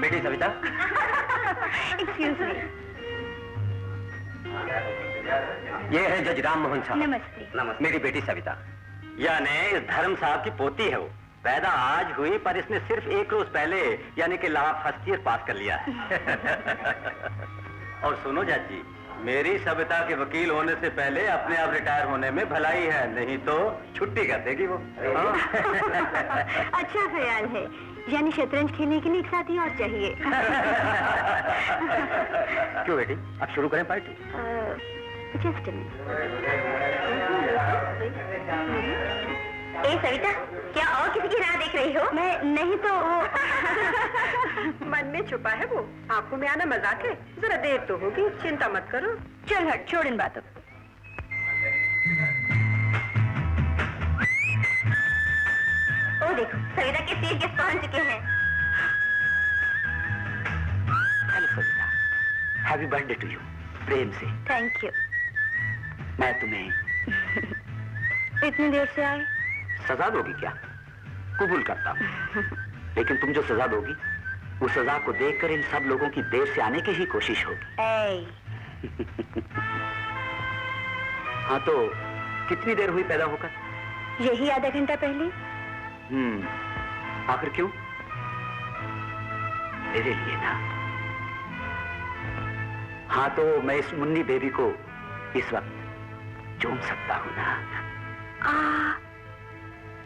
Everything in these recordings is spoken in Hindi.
बेटी सविता, एक्सक्यूज मी। ये है जज राम मोहन साहब। नमस्ते। नमस्ते। मेरी बेटी सविता, यानी इस धर्म साहब की पोती है वो। पैदा आज हुई पर इसने सिर्फ 1 रोज पहले यानी कि ला फर्स्ट ईयर पास कर लिया है। और सुनो जज जी, मेरी सविता के वकील होने से पहले अपने आप रिटायर होने में भलाई है, नहीं तो छुट्टी कर देगी वो। अच्छा ख्याल है, यानी शतरंज खेलने के लिए एक साथी और चाहिए। क्यों बेटी, अब शुरू करें पार्टी? जस्ट ए सविता, क्या और किसी की राह देख रही हो? मैं नहीं तो मन में छुपा है वो, आंखों में आना मजाक है। जरा देर तो होगी, चिंता मत करो। चल हट, छोड़ इन बातों को। ओ देखो, सविता के चीफ गेस्ट पहुंच चुके हैं। Hello Savita, happy birthday to you. प्रेम से। Thank you. मैं तुम्हें इतनी देर से आए? सजा दोगी क्या? कबूल करता हूँ, लेकिन तुम जो सजा दोगी उस सजा को देखकर इन सब लोगों की देर से आने की ही कोशिश होगी। हाँ तो कितनी देर हुई पैदा होकर? यही आधा घंटा पहले। आखिर क्यों? मेरे लिए ना। हाँ तो मैं इस मुन्नी बेबी को इस वक्त चूम सकता हूँ ना?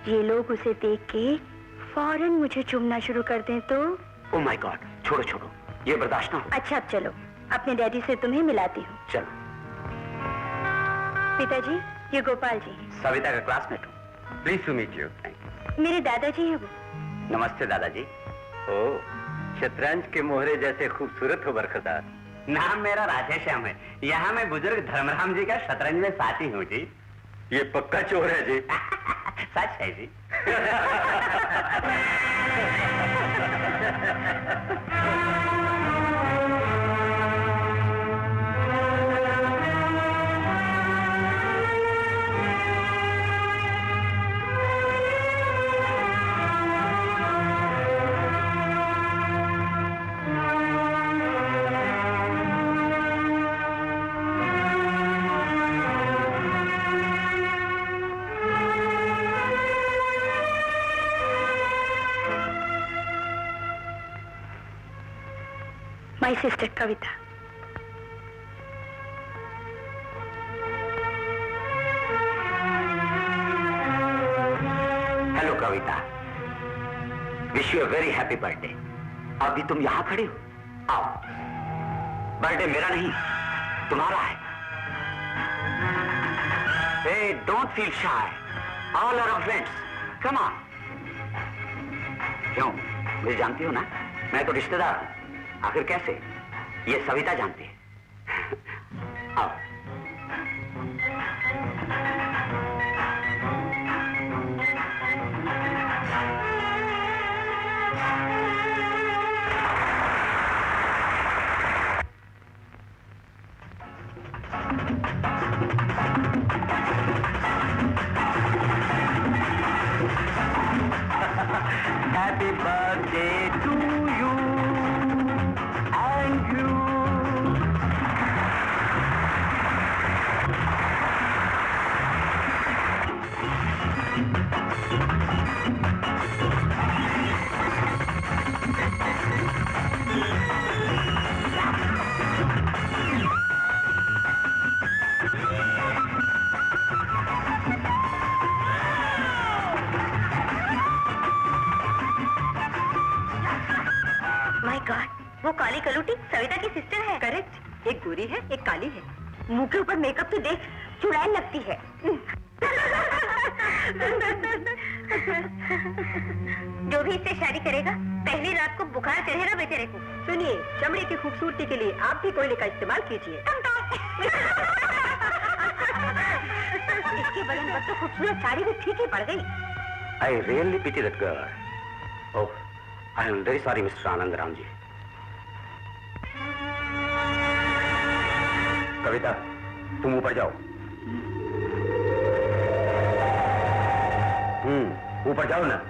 ये लोग उसे देख के फौरन मुझे चूमना शुरू कर दें तो? ओह माय गॉड, छोड़ो छोड़ो, ये बर्दाश्त ना हो। अच्छा अब चलो, अपने डैडी से तुम्हें मिलाती हूँ। चलो। पिताजी, ये गोपाल जी। सविता का क्लासमेट हूँ। Please to meet you. मेरे दादाजी है वो। नमस्ते दादाजी। ओ, शतरंज के मोहरे जैसे खूबसूरत हो बरखदार। नाम मेरा राधेश्याम है, यहाँ मैं बुजुर्ग धर्मराम जी का शतरंज में साथी हूँ जी। ये पक्का चोर है जी। सच है जी। My sister Kavita. Hello Kavita, wish you a very happy birthday. अभी तुम यहाँ खड़ी हो, आओ। बर्थडे मेरा नहीं, तुम्हारा है। Hey, don't feel shy. All are our friends. Come on. क्यों, मुझे जानती हो ना? मैं तो रिश्तेदार हूँ। आखिर कैसे? ये सविता जानती है। आओ। Happy birthday to you and you. God, वो काली कलूटी सविता की सिस्टर है। करेक्ट, एक गोरी है एक काली है। मुंह के ऊपर मेकअप तो देख चुड़ैल लगती है। जो भी इससे शादी करेगा पहली रात को बुखार चढ़ेगा बेचारे को। सुनिए, चमड़े की खूबसूरती के लिए आप भी कोयले का इस्तेमाल कीजिए। इसके बदन पर तो खूबसूरत साड़ी भी ठीक ही पड़ गई। I really pity that girl. Oh, I am very sorry mister Anand Ram ji. Kavita, तुम ऊपर जाओ। ऊपर जाओ ना।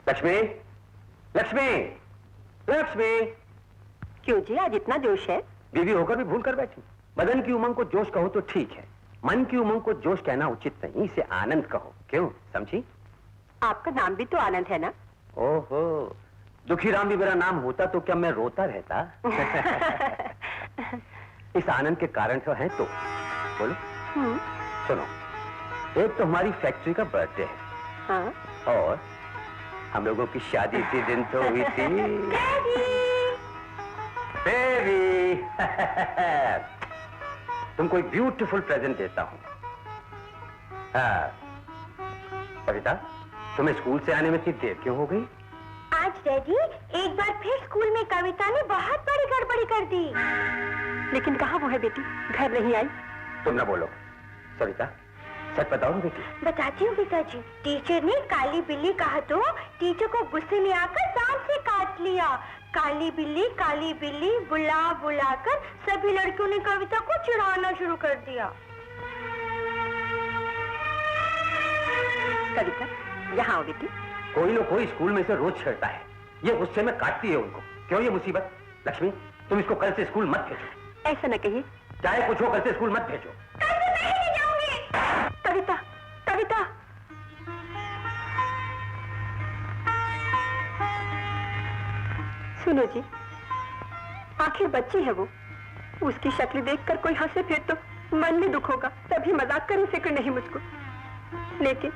लक्ष्मी, लक्ष्मी, लक्ष्मी। क्यों जी, आज इतना जोश है? बीवी होकर भी भूल कर बैठी। बदन की उमंग को जोश कहो तो ठीक है, मन की उमंग को जोश कहना उचित नहीं, इसे आनंद कहो। क्यों, समझी? आपका नाम भी तो आनंद है ना? ओहो, दुखी राम भी मेरा नाम होता तो क्या मैं रोता रहता? इस आनंद के कारण तो है तो बोलो। सुनो, एक तो हमारी फैक्ट्री का बर्थडे है। हाँ? और हम लोगों की शादी इसी दिन तो हुई थी। बेबी, तुमको एक ब्यूटीफुल प्रेजेंट देता हूं। हाँ, कविता, तुम्हें स्कूल से आने में इतनी देर क्यों हो गई? आज डैडी एक बार फिर स्कूल में कविता ने बहुत बड़ी गड़बड़ी कर दी। लेकिन कहाँ वो है बेटी, घर नहीं आई? तुम ना बोलो। सविता, सच बताओ ना बेटी। बताती हूँ पिताजी। टीचर ने काली बिल्ली कहा तो टीचर को गुस्से में आकर दांत से काट लिया। काली बिल्ली बुला बुला कर सभी लड़कियों ने कविता को चिढ़ाना शुरू कर दिया। कविता, यहाँ आओ बेटी। कोई ना कोई स्कूल में से रोज छेड़ता है, ये गुस्से में काटती है उनको। क्यों ये मुसीबत? लक्ष्मी, तुम इसको कल से स्कूल मत भेजो। ऐसा न कहिए। चाहे कुछ हो, कल से स्कूल मत भेजो। कविता, कविता। सुनो जी, आखिर बच्ची है वो, उसकी शक्ल देखकर कोई हंसे फिर तो मन में दुख होगा, तभी मजाक करने फिक्र नहीं मुझको। लेकिन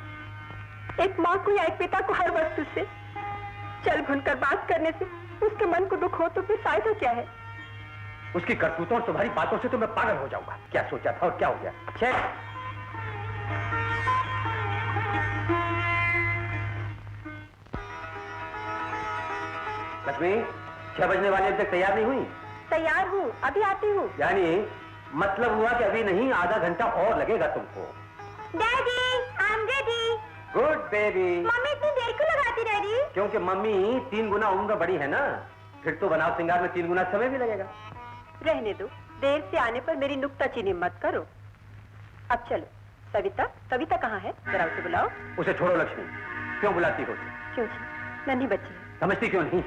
एक माँ को या एक पिता को हर वस्तु से चल भुनकर बात करने से उसके मन को दुख हो तो फिर फायदा क्या है? उसकी करतूतों और तुम्हारी बातों से तो मैं पागल हो जाऊंगा। क्या सोचा था और क्या हो गया? लक्ष्मी, 6 बजने वाले अभी तक तैयार नहीं हुई? तैयार हूँ, अभी आती हूँ। यानी मतलब हुआ कि अभी नहीं, आधा घंटा और लगेगा तुमको। Daddy, I am ready. Good baby. Mummy इतनी देर क्यों लगाती डैडी? क्योंकि मम्मी 3 गुना उम्र बड़ी है ना, फिर तो बनाव श्रृंगार में 3 गुना समय भी लगेगा। रहने दो, देर से आने पर मेरी नुक्ताचीनी मत करो। अब चलो। सविता, कविता कहाँ है? जरा उसे बुलाओ। उसे छोड़ो लक्ष्मी, क्यों बुलाती हो? क्यों जी, नन्ही बच्ची है। समझती क्यों नहीं?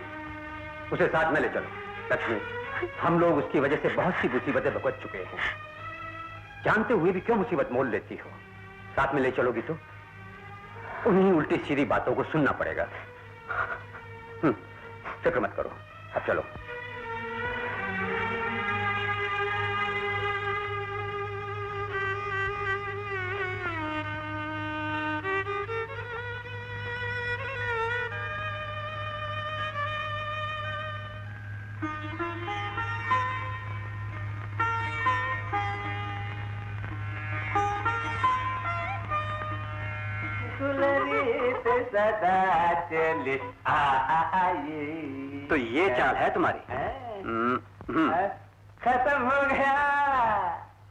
उसे साथ में ले चलो। लक्ष्मी, हम लोग उसकी वजह से बहुत सी मुसीबतें भुगत चुके हैं, जानते हुए भी क्यों मुसीबत मोल लेती हो? साथ में ले चलोगी तो उन्हीं उल्टी सीधी बातों को सुनना पड़ेगा। फिक्र मत करो, अब चलो। सदा चले आए। तो ये चाल है तुम्हारी? खत्म हो गया।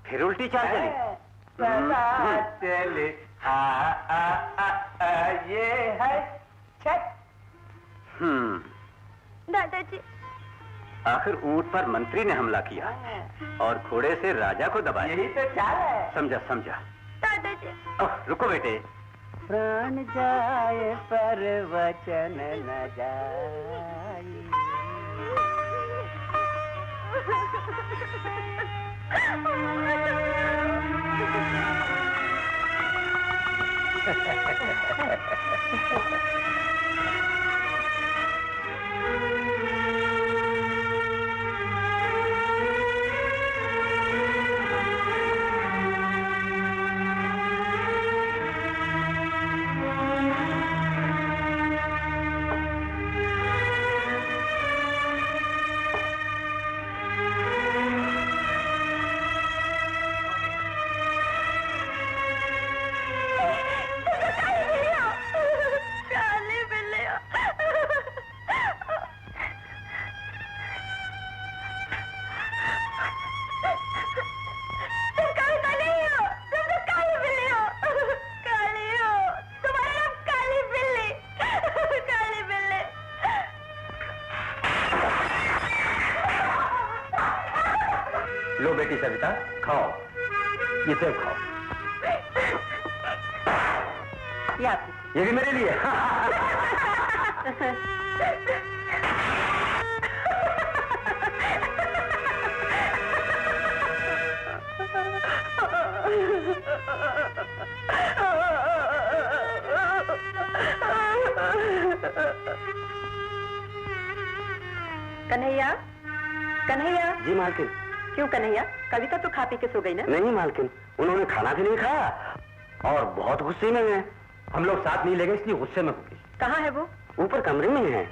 फिर उल्टी चाल चली? चले ये है छत। दादाजी, आखिर ऊंट पर मंत्री ने हमला किया और घोड़े से राजा को दबाया। यही तो चाल है। समझा समझा। दादाजी। रुको बेटे। प्राण जाए पर वचन न जाए। लो बेटी सविता, खाओ, ये सेब खाओ। ये भी मेरे लिए। कन्हैया, कन्हैया। जी मालकिन। क्यों कन्हैया, कविता तो खा पी के सो गई ना? नहीं मालकिन, उन्होंने खाना भी नहीं खाया और बहुत गुस्से में है। हम लोग साथ नहीं ले गए इसलिए गुस्से में हो गई। कहाँ है वो? ऊपर कमरे में है।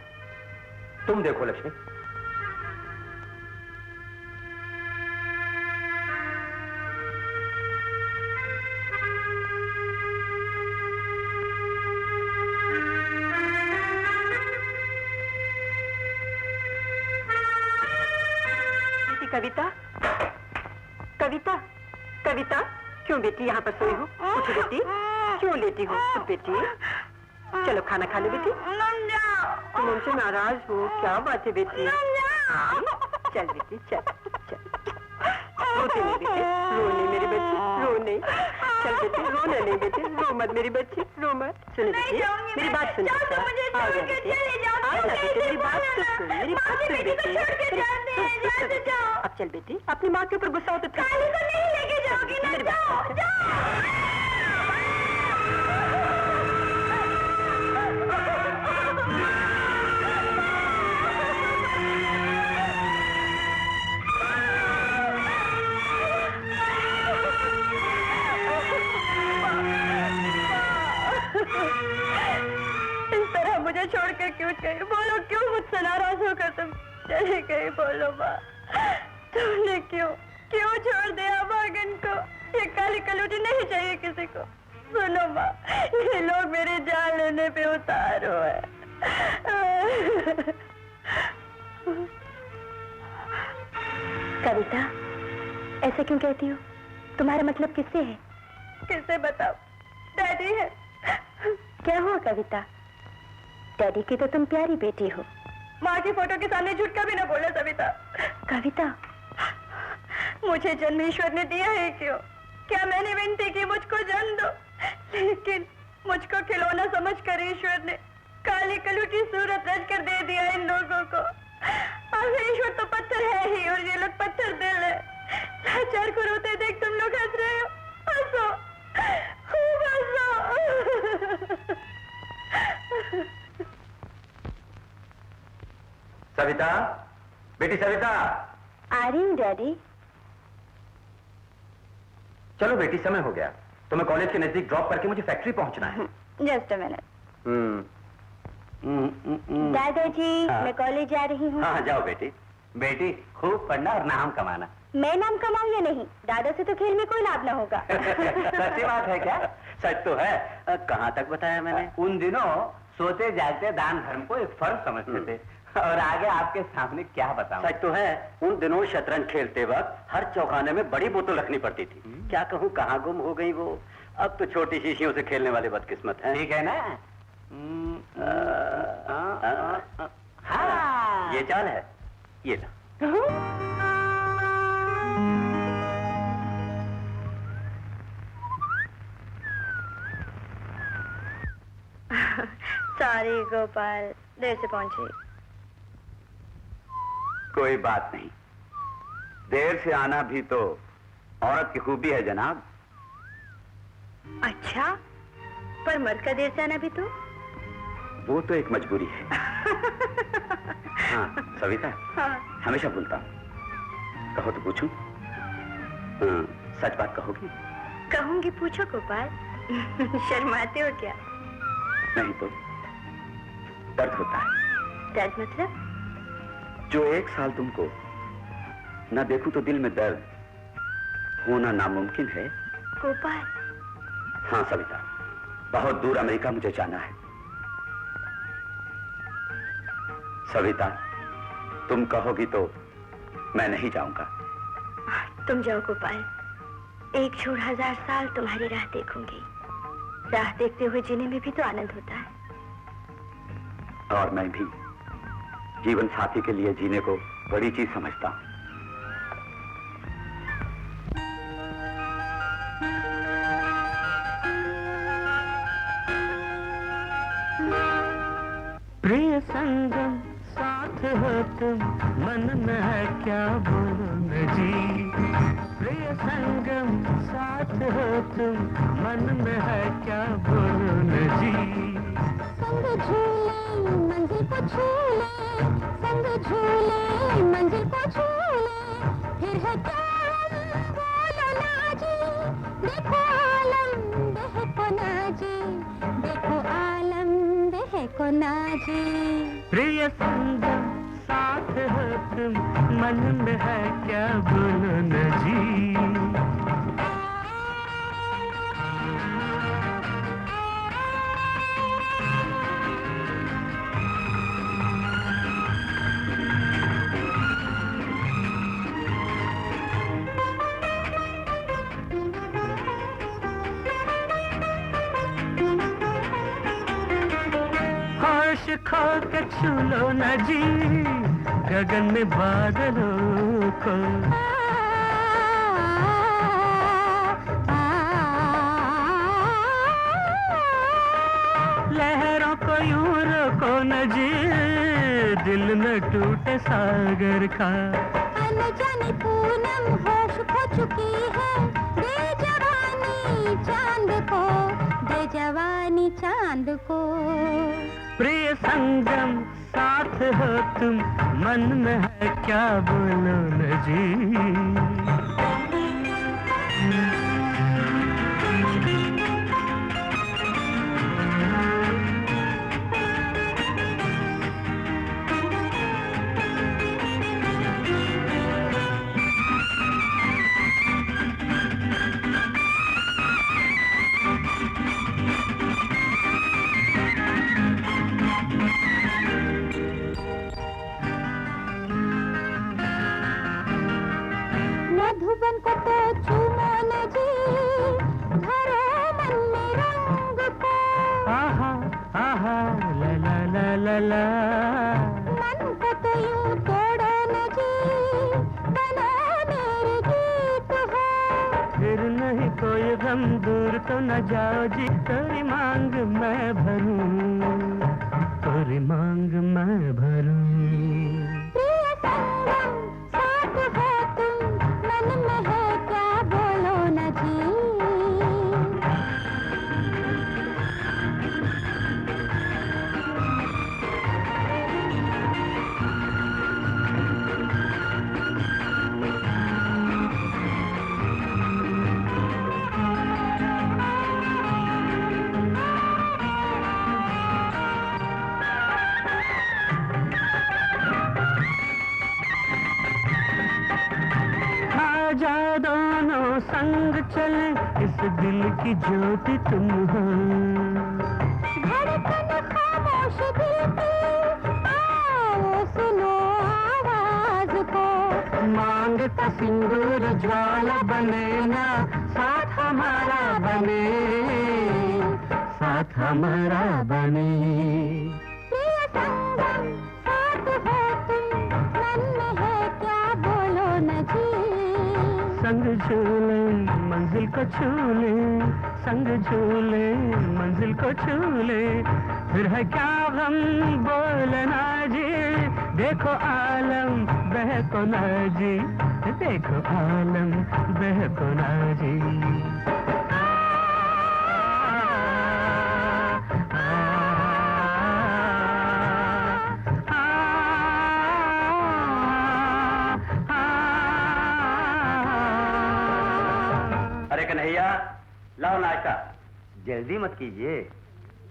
तुम देखो लक्ष्मी। कविता, कविता, कविता, क्यों बेटी यहाँ पर सोई हो? उठ बेटी, क्यों लेटी हो? उठ बेटी, चलो खाना खा लो बेटी। तुम उनसे नाराज हो? क्या बात है बेटी? चल बेटी, चल चल। रोते नहीं बेटी, रो नहीं मेरी बच्ची, रो नहीं। चल बेटी, रोना नहीं बेटी, रो मत मेरी बच्ची, रो मत। सुनो बेटी, मेरी बात सुन बेटा। आ जा बेटी, आ जा बेटी, मेरी बात तो सुन, मेरी बात सुन बेटी। अब चल बेटी, अपनी माँ के ऊपर गुस्सा हो तो काली को नहीं लेके जाओगी ना, जाओ, जाओ। इस तरह मुझे छोड़कर क्यों गई? बोलो क्यों मुझसे नाराज होकर तुम चली गई? बोलो माँ, तुमने क्यों क्यों छोड़ दिया भागन को? ये काली कलूटी नहीं चाहिए किसी को। सुनो माँ, ये लोग मेरी जान लेने पे उतार हुए। कविता, ऐसे क्यों कहती हो? तुम्हारा मतलब किससे है? किससे बताओ? डैडी है। क्या हुआ कविता? डैडी की तो तुम प्यारी बेटी हो। माँ की फोटो के सामने झूठ का भी ना बोले सविता। कविता, मुझे जन्म ईश्वर ने दिया है क्यों? क्या मैंने विनती की मुझको जन्म दो? लेकिन मुझको खिलौना समझकर ईश्वर ने काली कलूटी सूरत रच कर दे दिया इन लोगों को। आखिर ईश्वर तो पत्थर है ही और ये लोग पत्थर दिल है। लाचार को रोते देख तुम लोग हंस रहे हो। हंसो, खूब हंसो। सविता, बेटी सविता। आ रही हूँ डैडी। चलो बेटी, समय हो गया। तुम्हें कॉलेज के नजदीक ड्रॉप करके मुझे फैक्ट्री पहुंचना है। Just a minute. दादाजी, मैं कॉलेज जा रही हूँ। हाँ जाओ बेटी। बेटी, खूब पढ़ना और नाम कमाना। मैं नाम कमाऊँ या नहीं, दादा से तो खेल में कोई लाभ ना होगा। सच्ची बात है क्या? सच तो है। कहाँ तक बताया मैंने? उन दिनों सोते जागते दान धर्म को एक फर्ज समझते थे और आगे आपके सामने क्या बताऊं। सच तो है, उन दिनों शतरंज खेलते वक्त हर चौखाने में बड़ी बोतल रखनी पड़ती थी। क्या कहूँ, कहाँ गुम हो गई वो। अब तो छोटी शीशियों से खेलने वाले बदकिस्मत हैं। ठीक है ना? हाँ, ये चाल है, ये ला। सॉरी गोपाल, देर से पहुंचे। कोई बात नहीं, देर से आना भी तो औरत की खूबी है जनाब। अच्छा, पर मर्द का देर से आना भी तो? वो तो एक मजबूरी है। हाँ सविता, हाँ। हमेशा बोलता हूँ, कहो तो पूछूं? हाँ, सच बात कहोगी? कहूंगी, पूछो गोपाल। शर्माते हो क्या? नहीं तो दर्द होता है। दर्द मतलब? जो एक साल तुमको न देखूं तो दिल में दर्द होना नामुमकिन है। गोपाल। हाँ सविता, बहुत दूर अमेरिका मुझे जाना है। सविता, तुम कहोगी तो मैं नहीं जाऊंगा। तुम जाओ गोपाल, एक छोड़ 1000 साल तुम्हारी राह देखूंगी। राह देखते हुए जीने में भी तो आनंद होता है। और मैं भी जीवन साथी के लिए जीने को बड़ी चीज समझता हूं। प्रिय संगम साथ हो तुम, मन में है क्या बोलो न जी। प्रिय संगम साथ हो तुम, मन में है क्या बोलो न जी। संग झूले मंजिल को छूले, संग झूले मंजिल को छूले, फिर है क्या बोलो ना जी। देखो आलम बहको ना जी, देखो आलम बहको ना जी। प्रिय संगम साथ हो तुम, मन में है क्या बोलो न जी। खो के छू लो न जी, गगन में बादलों को। लहरों को यूं रोको न जी, दिल में टूटे सागर का। अनजानी पूनम होश खो चुकी है, दे जवानी चांद को, दे जवानी चांद को। प्रिय संगम साथ हो तुम, मन में है क्या बोलो न जी। मधुबन को तो चूमो न जी, भरो मन में रंग को। आहा आहा ला ला ला ला ला। मन को तो यूं तोड़ो न जी, बनो मेरे गीत हो। फिर नहीं कोई गम, दूर तो न जाओ जी। तेरी मांग मैं भरूं, तेरी मांग मैं भरूं। प्रिय संगम साथ हो तुम, मन में है क्या बोलो न जी। आजा दोनों संग चले, इस दिल की ज्योति तुम हो। धड़कन खामोश दिल की, आओ सुनो आवाज को। मांगता सिंदूर ज्वाला बने ना, साथ हमारा बने, साथ हमारा बने। प्रिय संगम साथ हो तुम, मन में है क्या बोलो न जी। संग झूले मंजिल को छूले, संग झूले मंजिल को छूले, फिर है क्या गम बोलना जी। देखो आलम बहको ना जी, देखो आलम बहको ना जी। अरे कन्हैया, लाओ नाश्ता। जल्दी मत कीजिए।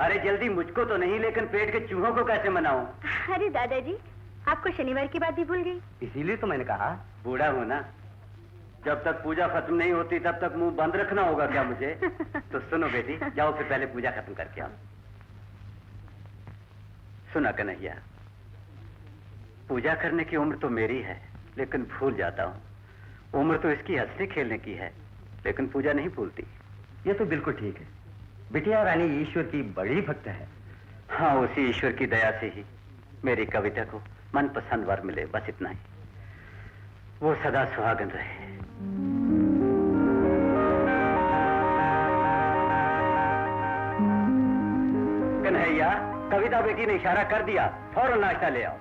अरे जल्दी मुझको तो नहीं, लेकिन पेट के चूहों को कैसे मनाऊं? अरे दादाजी, आपको शनिवार की बात भी भूल गई। इसीलिए तो मैंने कहा। बूढ़ा हूं ना, जब तक पूजा खत्म नहीं होती तब तक मुंह बंद रखना होगा क्या मुझे? तो सुनो बेटी, जाओ फिर पहले पूजा खत्म करके आओ। सुना कन्हैया, पूजा करने की उम्र तो मेरी है, लेकिन भूल जाता हूँ। उम्र तो इसकी हंसने खेलने की है, लेकिन पूजा नहीं भूलती। ये तो बिल्कुल ठीक है। बिटिया रानी ईश्वर की बड़ी भक्त है। हाँ, उसी ईश्वर की दया से ही मेरी कविता को मनपसंद वर मिले, बस इतना ही। वो सदा सुहागन रहे। कन्हैया, कविता बेटी ने इशारा कर दिया, फौरन नाश्ता ले आओ।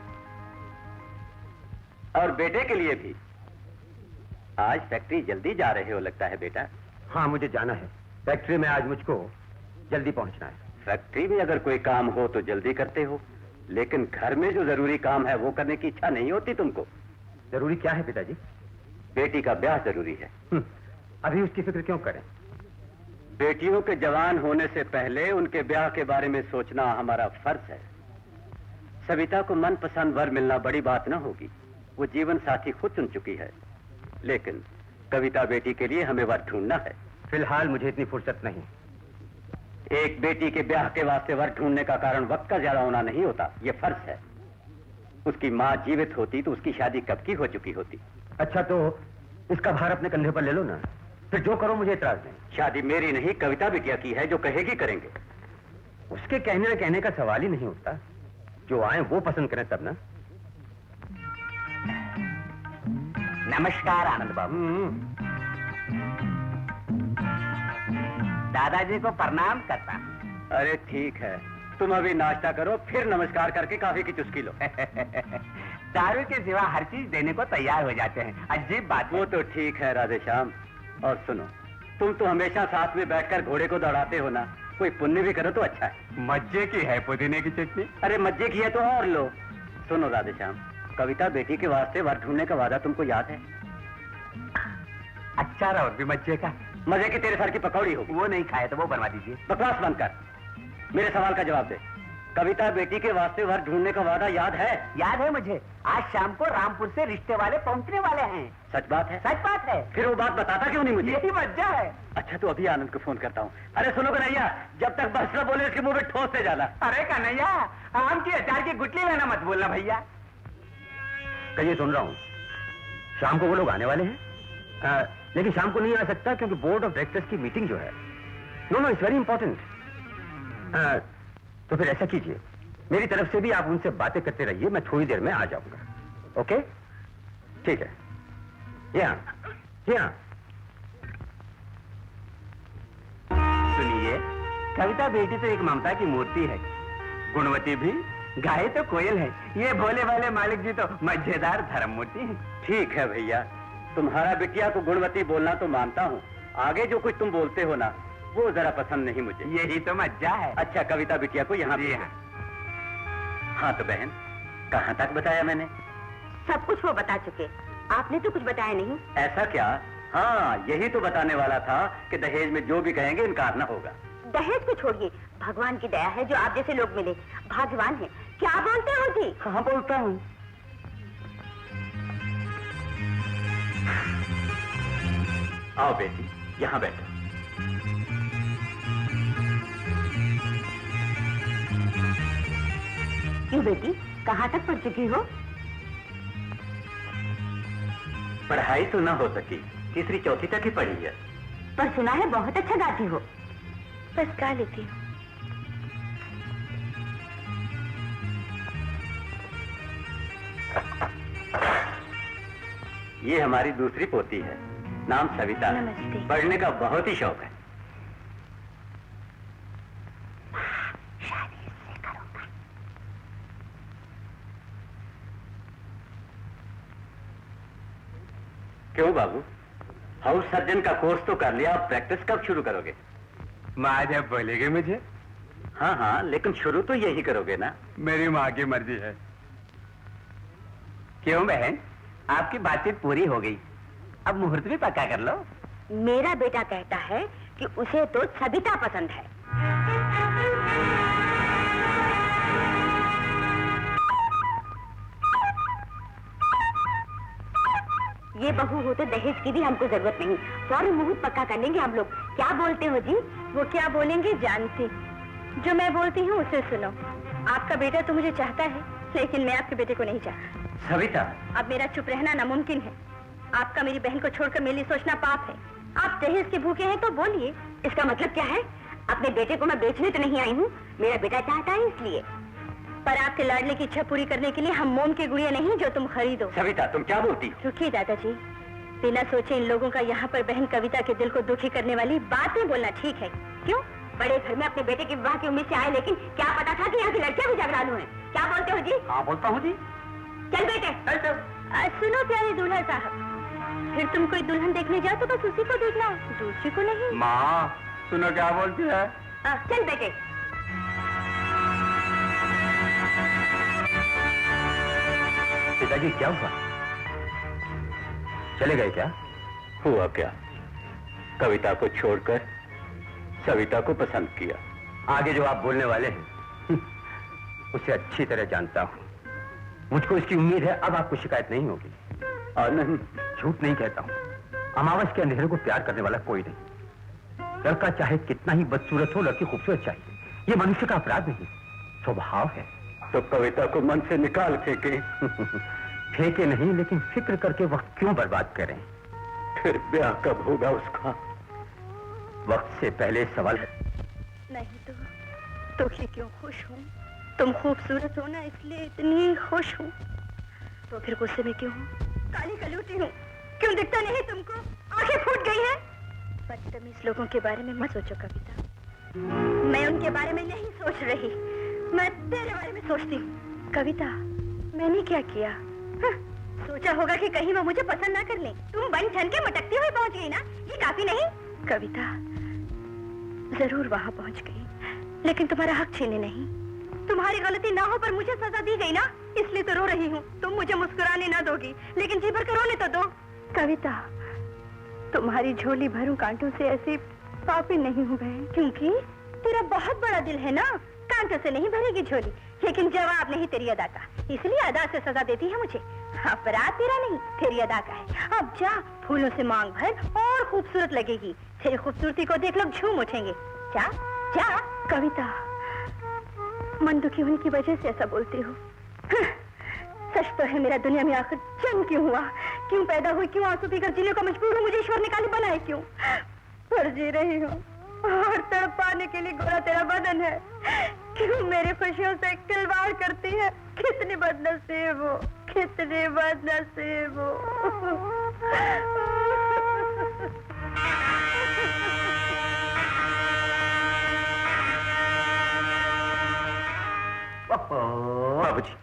और बेटे के लिए भी। आज फैक्ट्री जल्दी जा रहे हो लगता है बेटा। हाँ, मुझे जाना है फैक्ट्री में। आज मुझको जल्दी पहुंचना है। फैक्ट्री में अगर कोई काम हो तो जल्दी करते हो, लेकिन घर में जो जरूरी काम है वो करने की इच्छा नहीं होती तुमको। जरूरी क्या है पिताजी? बेटी का ब्याह जरूरी है। अभी उसकी फिक्र क्यों करें? बेटियों के जवान होने से पहले उनके ब्याह के बारे में सोचना हमारा फर्ज है। सविता को मनपसंद वर मिलना बड़ी बात न होगी, वो जीवन साथी खुद चुन चुकी है। लेकिन कविता बेटी के लिए हमें वर ढूंढना है। फिलहाल मुझे इतनी फुर्सत नहीं। एक बेटी के ब्याह के वास्ते वर ढूंढने का कारण वक्त का ज्यादा होना नहीं होता, ये फर्ज है। उसकी माँ जीवित होती तो उसकी शादी कब की हो चुकी होती। अच्छा, तो इसका भार अपने कंधे पर ले लो ना, फिर जो करो मुझे इतराज नहीं। शादी मेरी नहीं, कविता बिटिया की है, जो कहेगी करेंगे। उसके कहने न कहने का सवाल ही नहीं होता। जो आए वो पसंद करें तब ना। नमस्कार आनंद बाबू। दादाजी को प्रणाम करता। अरे ठीक है, तुम अभी नाश्ता करो, फिर नमस्कार करके काफी की चुस्की लो। दारू के सिवा हर चीज देने को तैयार हो जाते हैं। अजीब बात। वो तो ठीक है राधेश्याम। और सुनो, तुम तो हमेशा साथ में बैठकर घोड़े को दौड़ाते हो ना, कोई पुण्य भी करो तो अच्छा है। मज्जे की है पुदीने की चटनी। अरे मज्जे की है तो और लो। सुनो राधेश्याम, कविता बेटी के वास्ते वर ढूंढने का वादा तुमको याद है? अचार और भी मज्जे का। मजे की तेरे सर की पकौड़ी होगी। वो नहीं खाए तो वो बनवा दीजिए। बकवास बंद कर, मेरे सवाल का जवाब दे। कविता बेटी के वास्ते वर ढूंढने का वादा याद है? याद है मुझे। आज शाम को रामपुर से रिश्ते वाले पहुंचने वाले हैं। सच बात है? सच बात है। फिर वो बात बताता क्यों नहीं मुझे? यही वजह है। अच्छा, तो अभी आनंद को फोन करता हूँ। अरे सुनो कन्हैया, जब तक बस न बोले इसके मुंह में ठोस से जाना। अरे कन्हैया, आम की अचार की गुटली लेना मत बोलना भैया। कहिए, सुन रहा हूँ। शाम को वो लोग आने वाले हैं, लेकिन शाम को नहीं आ सकता क्योंकि बोर्ड ऑफ डायरेक्टर्स की मीटिंग जो है। No, it's very important. तो फिर ऐसा कीजिए, मेरी तरफ से भी आप उनसे बातें करते रहिए, मैं थोड़ी देर में आ जाऊंगा। ओके, ठीक है। यहाँ सुनिए, कविता बेटी तो एक ममता की मूर्ति है, गुणवती भी, गाय तो कोयल है। ये भोले भाले मालिक जी तो मजेदार धर्म मूर्ति है। ठीक है भैया, तुम्हारा बिटिया को गुणवती बोलना तो मानता हूँ, आगे जो कुछ तुम बोलते हो ना वो जरा पसंद नहीं मुझे। यही तो मज्जा है। अच्छा, कविता बिटिया को यहाँ भी है। हाँ तो बहन, कहाँ तक बताया मैंने? सब कुछ वो बता चुके, आपने तो कुछ बताया नहीं। ऐसा क्या? हाँ, यही तो बताने वाला था कि दहेज में जो भी कहेंगे इनकार न होगा। दहेज को छोड़िए, भगवान की दया है जो आप जैसे लोग मिले, भाग्यवान है। क्या बोलते हो जी? हाँ बोलता हूँ। आओ बेटी, यहाँ बैठो। क्यों बेटी, कहाँ तक पढ़ चुकी हो? पढ़ाई तो ना हो सकी, तीसरी चौथी तक ही पढ़ी है। पर सुना है बहुत अच्छा गाती हो। बस गा लेती हूँ। ये हमारी दूसरी पोती है, नाम सविता। नमस्ते। पढ़ने का बहुत ही शौक है। शादी इससे करूंगा। क्यों बाबू, हाउस सर्जन का कोर्स तो कर लिया, अब प्रैक्टिस कब शुरू करोगे? माँ जब बोलेगे मुझे। हाँ हाँ, लेकिन शुरू तो यही करोगे ना। मेरी माँ की मर्जी है। क्यों बहन, आपकी बातचीत पूरी हो गई, अब मुहूर्त भी पक्का कर लो। मेरा बेटा कहता है कि उसे तो सविता पसंद है। ये बहू हो तो दहेज की भी हमको जरूरत नहीं, फौरन मुहूर्त पक्का कर लेंगे हम लोग। क्या बोलते हो जी? वो क्या बोलेंगे जानती, जो मैं बोलती हूँ उसे सुनो। आपका बेटा तो मुझे चाहता है, लेकिन मैं आपके बेटे को नहीं चाहता। सविता, अब मेरा चुप रहना नामुमकिन है। आपका मेरी बहन को छोड़कर मेरे लिए सोचना पाप है। आप दहेज के भूखे हैं तो बोलिए। इसका मतलब क्या है? अपने बेटे को मैं बेचने तो नहीं आई हूँ, मेरा बेटा चाहता है इसलिए। पर आपके लाडले की इच्छा पूरी करने के लिए हम मोम के गुड़िया नहीं जो तुम खरीदो। सविता तुम क्या बोलती हो? रुकिए दादाजी, बिना सोचे इन लोगों का यहाँ पर बहन कविता के दिल को दुखी करने वाली बातें बोलना ठीक है? क्यों? बड़े घर में अपने बेटे के विवाह की उम्मीद से आए, लेकिन क्या पता था कि यहाँ की लड़कियां भी झगड़ालू हैं। क्या बोलते हो जी? हाँ बोलता हूँ जी। चल बेटे। सुनो प्यारे दूल्हा साहब, फिर तुम कोई दुल्हन देखने जाओ तो बस उसी को देखना, दूसरी को नहीं। माँ सुनो क्या बोलती है। चल बेटे। पिताजी क्या हुआ, चले गए क्या? हुआ क्या, कविता को छोड़कर सविता को पसंद किया। आगे जो आप बोलने वाले हैं उसे अच्छी तरह जानता हूँ। मुझको इसकी उम्मीद है अब आपको शिकायत नहीं होगी। और नहीं, झूठ नहीं कहता हूँ, अमावस के अंधेरे को प्यार करने वाला कोई नहीं। लड़का चाहे कितना ही बदसूरत हो, लड़की खूबसूरत चाहिए, ये मनुष्य का अपराध नहीं, स्वभाव है। तो कविता को मन से निकाल फेंके। फेंके नहीं, लेकिन फिक्र करके वक्त क्यों बर्बाद करें? फिर ब्याह कब होगा उसका? वक्त से पहले सवाल है। नहीं तो फिर क्यों खुश हूँ? तुम खूबसूरत हो ना, इसलिए इतनी खुश हूँ। तो फिर गुस्से में क्यों हूँ? काली कलूटी हूँ, क्यों दिखता नहीं तुमको? आंखें फूट गई हैं। बदतमीज लोगों के बारे में मत सोचो कविता, मैं उनके बारे में नहीं सोच रही, मैं तेरे बारे में सोचती हूँ। कविता, मैंने क्या किया? सोचा होगा कि कहीं वो मुझे पसंद ना कर ले। तुम बन ठन के मटकती हुई पहुंच गई ना, ये काफी नहीं? कविता, जरूर वहां पहुंच गई, लेकिन तुम्हारा हक छीने नहीं। तुम्हारी गलती ना हो पर मुझे सजा दी गई ना, इसलिए तो रो रही हूँ। तुम मुझे मुस्कुराने ना दोगी, लेकिन जी भर कर रोने तो दो। कविता, तुम्हारी झोली भरूं कांटों से ऐसी पापी नहीं हूँ बहन, क्योंकि तेरा बहुत बड़ा दिल है ना, कांटों से नहीं भरेगी झोली। लेकिन जवाब नहीं तेरी अदा का, इसलिए अदा से सजा देती है मुझे। अपराध तेरा नहीं, तेरी अदा का है। अब जा, फूलों से मांग भर और खूबसूरत लगेगी। तेरी खूबसूरती को देख लोग झूम उठेंगे। जा जा। कविता, मन दुखी होने की वजह से ऐसा बोलती हो? सच तो है, मेरा दुनिया में आखिर जन्म क्यों हुआ? क्यों पैदा हुई? क्यों आंसू पीकर जीने को मजबूर हूँ? मुझे ईश्वर निकाले बनाए क्यों? पर जी रही हूँ और तड़पाने के लिए गोरा तेरा बदन है। क्यों मेरी खुशियों से खिलवाड़ करती है? कितनी बदनसीब हो, कितनी बदनसीब हो। बाबूजी,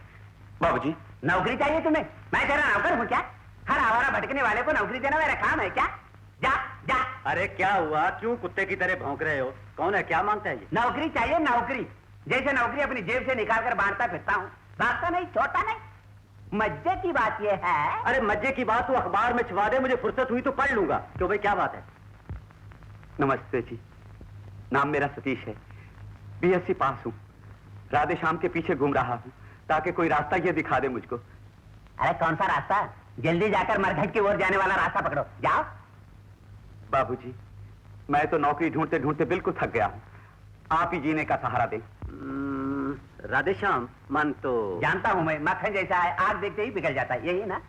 बाबूजी, नौकरी चाहिए तुम्हें? मैं तेरा नौकर हूँ क्या? हर आवारा भटकने वाले को नौकरी देना मेरा काम है क्या? जा जा। अरे क्या हुआ, क्यों कुत्ते की तरह भौंक रहे हो? कौन है, क्या मांगता है ये? नौकरी चाहिए, नौकरी। जैसे नौकरी अपनी जेब से निकाल कर बांटता फिरता हूँ, भागता नहीं, छोटा नहीं। मज्जे की बात ये है। अरे मज्जे की बात तो अखबार में छपा दे, मुझे फुर्सत हुई तो पढ़ लूंगा। क्यों भाई, क्या बात है? नमस्ते जी, नाम मेरा सतीश है, बीएससी पास हूँ। राधे श्याम के पीछे घूम रहा हूँ ताकि कोई रास्ता ये दिखा दे मुझको। अरे कौन सा रास्ता? जल्दी जाकर मरघट की ओर जाने वाला रास्ता पकड़ो, जाओ। बाबूजी, मैं तो नौकरी ढूंढते ढूंढते बिल्कुल थक गया हूँ, आप ही जीने का सहारा दें। राधे श्याम मन तो जानता हूँ मैं, मक्खन जैसा है, आग देखते ही पिघल जाता है, यही ना?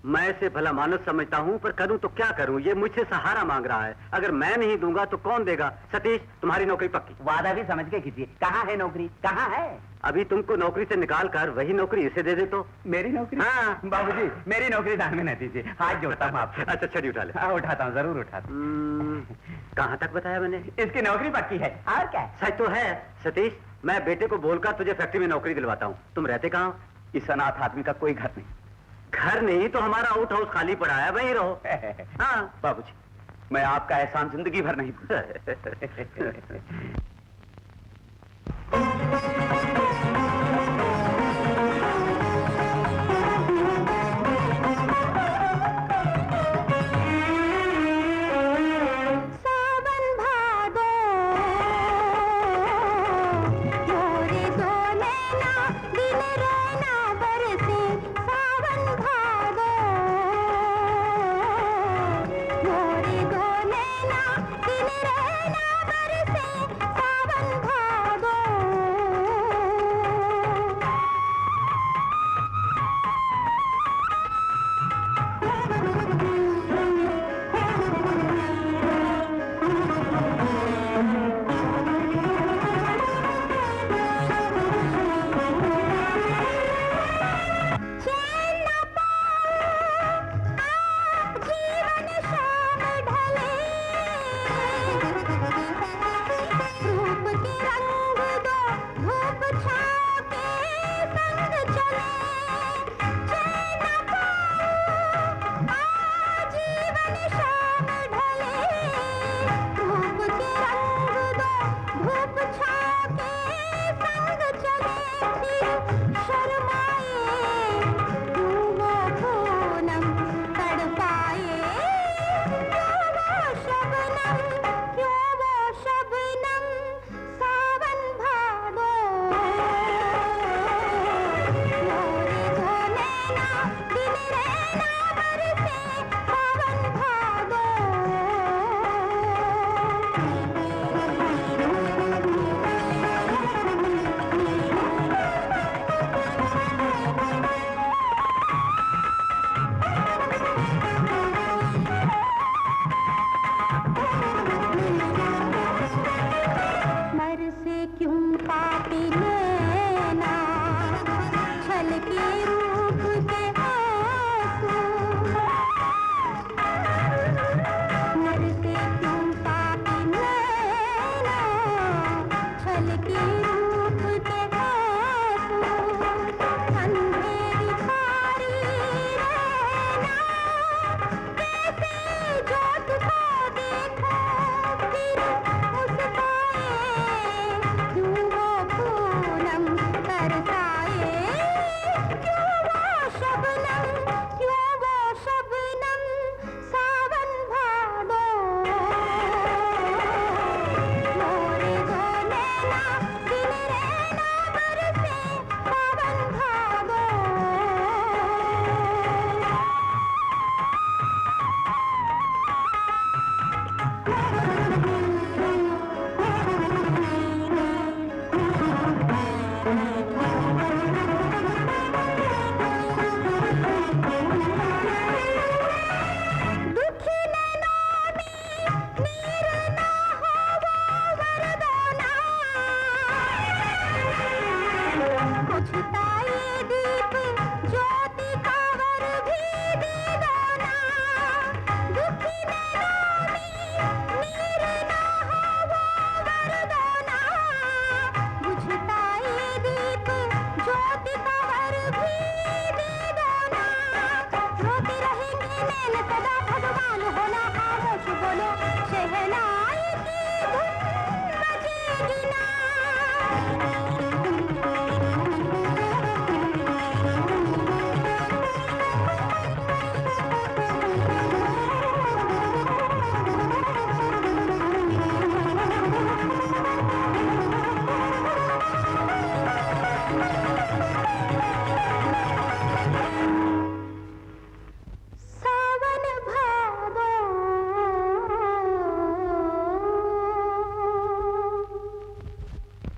मैं इसे भला मानस समझता हूँ, पर करूँ तो क्या करूँ? ये मुझसे सहारा मांग रहा है। अगर मैं नहीं दूंगा तो कौन देगा? सतीश, तुम्हारी नौकरी पक्की। वादा भी समझ के कीजिए। कहाँ है नौकरी? कहाँ है? अभी तुमको नौकरी से निकाल कर वही नौकरी इसे दे दे तो। मेरी नौकरी? हाँ। बाबूजी, मेरी नौकरी दान में न दीजिए। हाथ जोड़ता हूँ आपसे। अच्छा, छड़ी उठा ले। हाँ, उठाता हूँ, जरूर उठाता हूँ। कहाँ तक बताया मैंने? इसकी नौकरी पक्की है। और क्या? सच तो है। सतीश, मैं बेटे को बोलकर तुझे फैक्ट्री में नौकरी दिलवाता हूँ। तुम रहते कहाँ? इस अनाथ आदमी का कोई घर नहीं। घर नहीं तो हमारा आउट हाउस खाली पड़ा है, वहीं रहो। हाँ। बाबूजी, मैं आपका एहसान जिंदगी भर नहीं भूलूंगा।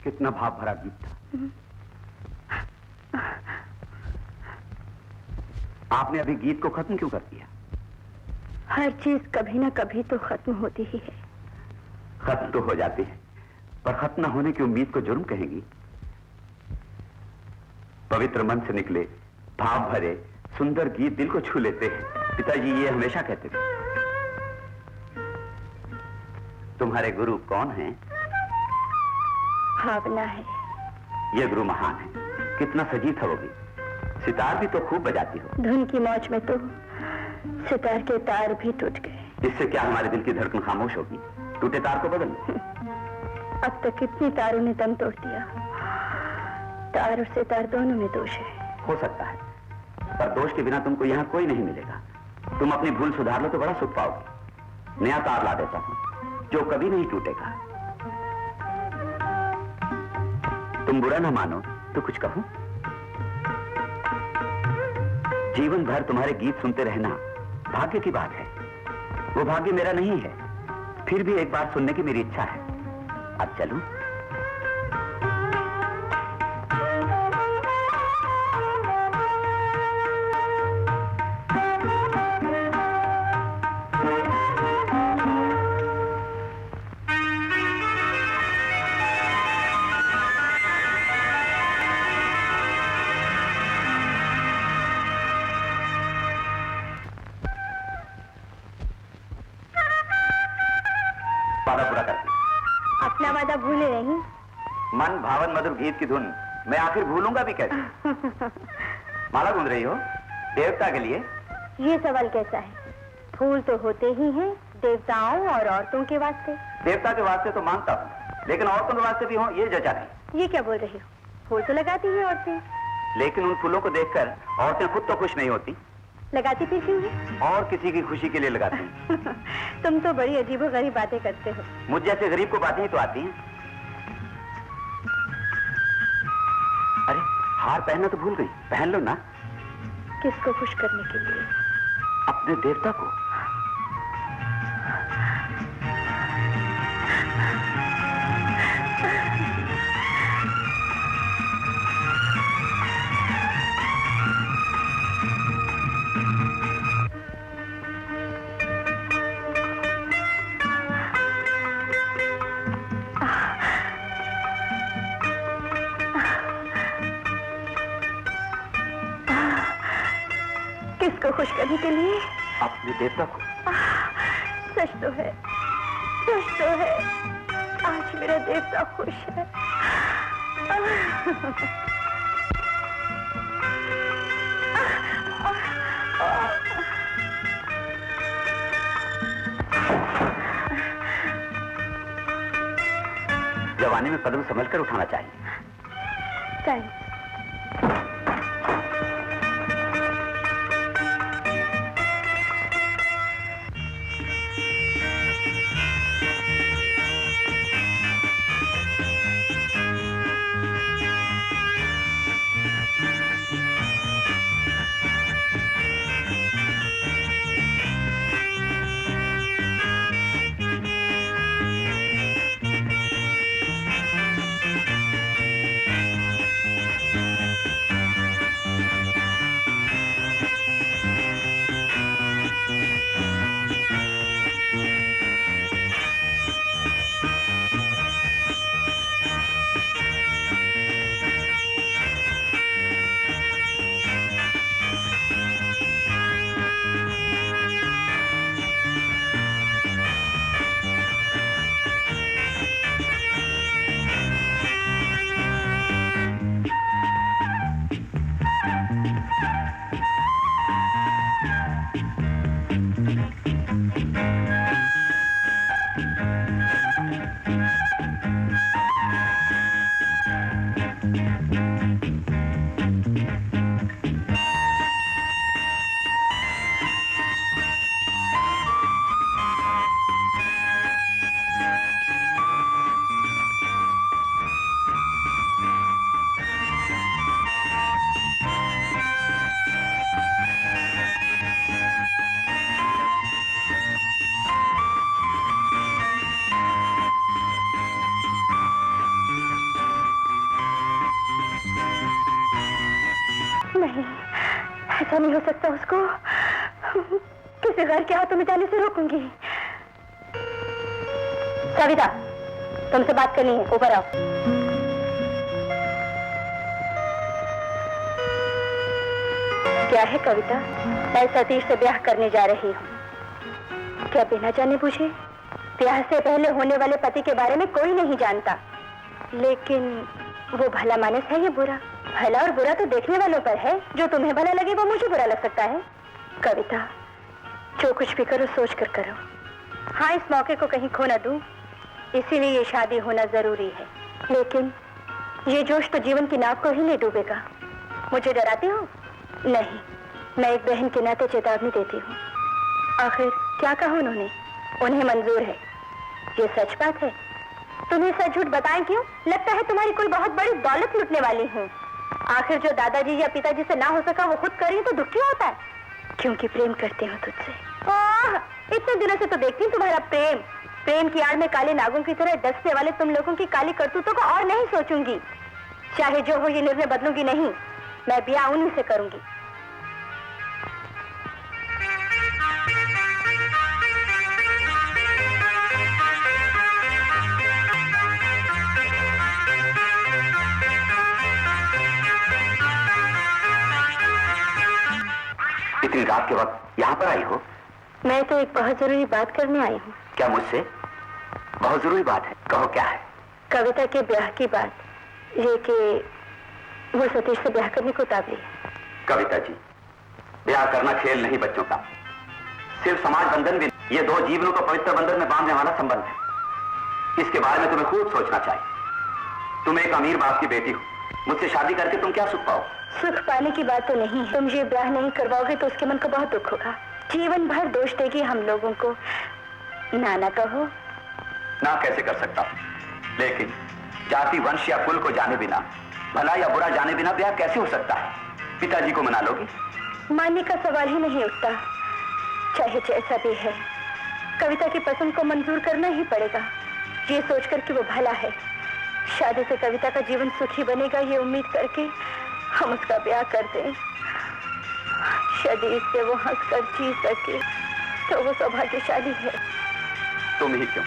कितना भाव भरा गीत था। आपने अभी गीत को खत्म क्यों कर दिया? हर चीज कभी ना कभी तो खत्म होती ही है। खत्म तो हो जाती है, पर खत्म न होने की उम्मीद को जुर्म कहेंगी? पवित्र मन से निकले भाव भरे सुंदर गीत दिल को छू लेते हैं, पिताजी ये हमेशा कहते थे। तुम्हारे गुरु कौन हैं? भावना है। ये गुरु महान है। कितना सजीव था वो भी। सितार भी तो खूब बजाती हो। धुन की मौज में तो सितार के तार भी टूट गए। इससे क्या हमारे दिल की धड़कन खामोश होगी? टूटे तार को बदल लो। अब तक कितनी तारों ने दम तोड़ दिया। तार और सितार दोनों में दोष है। हो सकता है, पर दोष के बिना तुमको यहाँ कोई नहीं मिलेगा। तुम अपनी भूल सुधार लो तो बड़ा सुख पाओगे। नया तार ला देता हूँ जो कभी नहीं टूटेगा। तुम बुरा ना मानो तो कुछ कहूं? जीवन भर तुम्हारे गीत सुनते रहना भाग्य की बात है। वो भाग्य मेरा नहीं है, फिर भी एक बार सुनने की मेरी इच्छा है। अब चलूं? वादा पूरा करती। अपना वादा भूले नहीं। मन भावन मधुर गीत की धुन मैं आखिर भूलूंगा भी कैसे? माला गूंज रही हो देवता के लिए? ये सवाल कैसा है? फूल तो होते ही हैं देवताओं और औरतों के वास्ते। देवता के वास्ते तो मानता हूँ, लेकिन औरतों के वास्ते भी हो ये जचा नहीं। ये क्या बोल रही हो? फूल तो लगाती हैं औरतें। लेकिन उन फूलों को देखकर औरतें खुद तो खुश नहीं होती। लगाती फिर क्यों है? और किसी की खुशी के लिए लगाती। तुम तो बड़ी अजीबोगरीब बातें करते हो। मुझ जैसे गरीब को बातें ही तो आती हैं। अरे हार पहनना तो भूल गई, पहन लो ना। किसको खुश करने के लिए? अपने देवता को। किसको खुश करने के लिए? अपने देवता को। सच तो है, सच तो है। आज मेरा देवता खुश है। जवानी में कदम संभल कर उठाना चाहिए। थैंक्स। ऐसा नहीं हो सकता, उसको किसी गैर के हाथों में जाने से रोकूंगी। कविता, तुमसे बात करनी है, ऊपर आओ। क्या है कविता? मैं सतीश से ब्याह करने जा रही हूँ। क्या बिना जाने बुझे? ब्याह से पहले होने वाले पति के बारे में कोई नहीं जानता, लेकिन वो भला मानस है या बुरा? भला और बुरा तो देखने वालों पर है। जो तुम्हें भला लगे वो मुझे बुरा लग सकता है। कविता, जो कुछ भी करो सोच कर करो। हाँ, इस मौके को कहीं खो न दूं, इसीलिए ये शादी होना जरूरी है। लेकिन ये जोश तो जीवन की नाव को ही नहीं डूबेगा। मुझे डराती हो? नहीं, मैं एक बहन के नाते चेतावनी देती हूँ। आखिर क्या कहा उन्होंने? उन्हें मंजूर है, ये सच बात है। तुम्हें सच झूठ बताएं क्यों? लगता है तुम्हारी कोई बहुत बड़ी दौलत लूटने वाली हूँ। आखिर जो दादाजी या पिताजी से ना हो सका वो खुद करी तो दुख क्यों होता है? क्योंकि प्रेम करती हूँ तुझसे। इतने दिनों से तो देखती हूँ तुम्हारा प्रेम। प्रेम की आड़ में काले नागों की तरह डसने वाले तुम लोगों की काली करतूतों को और नहीं सोचूंगी। चाहे जो हो, ये निर्णय बदलूंगी नहीं। मैं ब्याह उन्हीं से करूंगी। इतनी रात के वक्त यहाँ पर आई हो? मैं तो एक बहुत जरूरी बात करने आई हूँ। क्या मुझसे? बहुत जरूरी बात है, कहो क्या है? कविता के ब्याह की बात, ये कि वो सतीश से ब्याह करने को उतावली है। कविता जी, ब्याह करना खेल नहीं बच्चों का, सिर्फ समाज बंधन भी। ये दो जीवनों को पवित्र बंधन में बांधने वाला संबंध है। इसके बारे में तुम्हें खूब सोचना चाहिए। तुम एक अमीर बाप की बेटी हो, मुझसे शादी करके तुम क्या सुख पाओ? सुख पाने की बात तो नहीं है। तुम ये ब्याह नहीं करवाओगे तो उसके मन को बहुत दुख होगा। जीवन भर दोष देगी हम लोगों को। ना कहो। ना कैसे कर सकता, लेकिन जाति वंश या कुल को जाने बिना, भला या बुरा जाने बिना ब्याह कैसे हो सकता है? पिताजी को मना लोगी? मानने का सवाल ही नहीं उठता। चाहे जैसा भी है, कविता की पसंद को मंजूर करना ही पड़ेगा, ये सोचकर कि वो भला है। शादी से कविता का जीवन सुखी बनेगा ये उम्मीद करके हम उसका ब्याह कर दें। शादी इससे वो हंसकर जी सके तो वो सौभाग्यशाली है। तुम ही क्यों,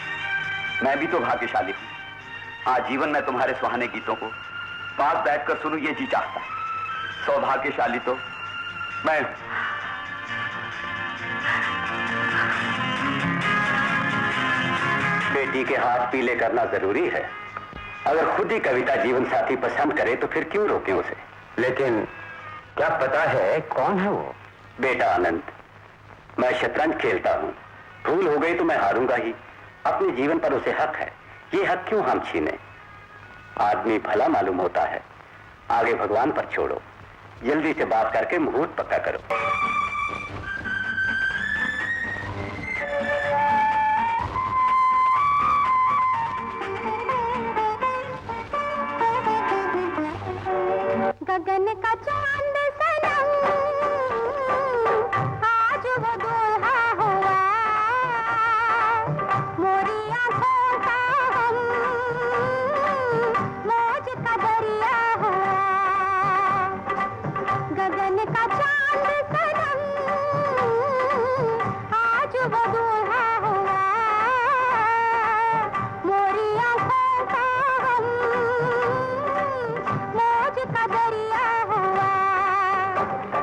मैं भी तो भाग्यशाली हूँ। आज जीवन में तुम्हारे सुहाने गीतों को पास बैठकर सुनूं ये जी चाहता। सौभाग्यशाली तो मैं। बेटी के हाथ पीले करना जरूरी है। अगर खुद ही कविता जीवन साथी पसंद करे तो फिर क्यों रोके उसे? लेकिन क्या पता है कौन है वो? बेटा आनंद, मैं शतरंज खेलता हूँ। भूल हो गई तो मैं हारूंगा ही। अपने जीवन पर उसे हक है, ये हक क्यों हम छीने? आदमी भला मालूम होता है, आगे भगवान पर छोड़ो। जल्दी से बात करके मुहूर्त पक्का करो। गगन का चांद सनम आज वो दुल्हा हुआ, मोरी आंखों का हम मौज का दरिया हुआ। गगन का चांद सनम आज वो दुल्हा हुआ, मोरी आंखों का हम मौज का दरिया हुआ।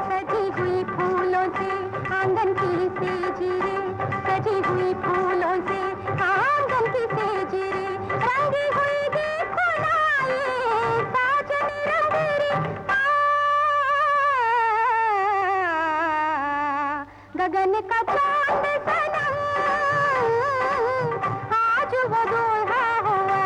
सजी हुई फूलों से आंगन की सेजरे, सजी हुई फूलों से आंगन की सेजरे, रंगी हुई देखो ना ये साजनी रंगेरी। गगन का चांद सनम आज वो दुल्हा हुआ।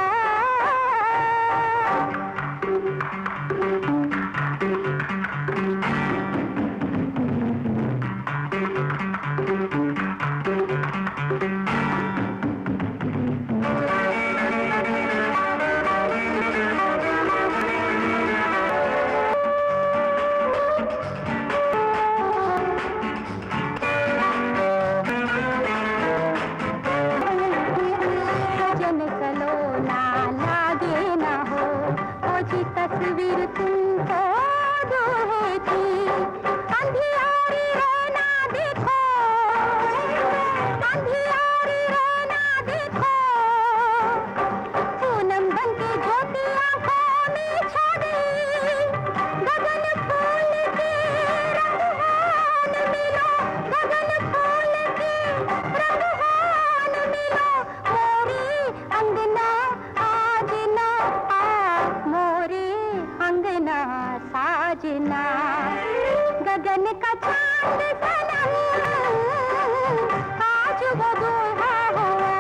जन सलोना लागे ना हो, ओझी तस्वीर तुमको दूहे थी। अंधिया अंगना आज ना आ मोरे अंगना साजना गगन का चांद सनम आज वो दूल्हा हुआ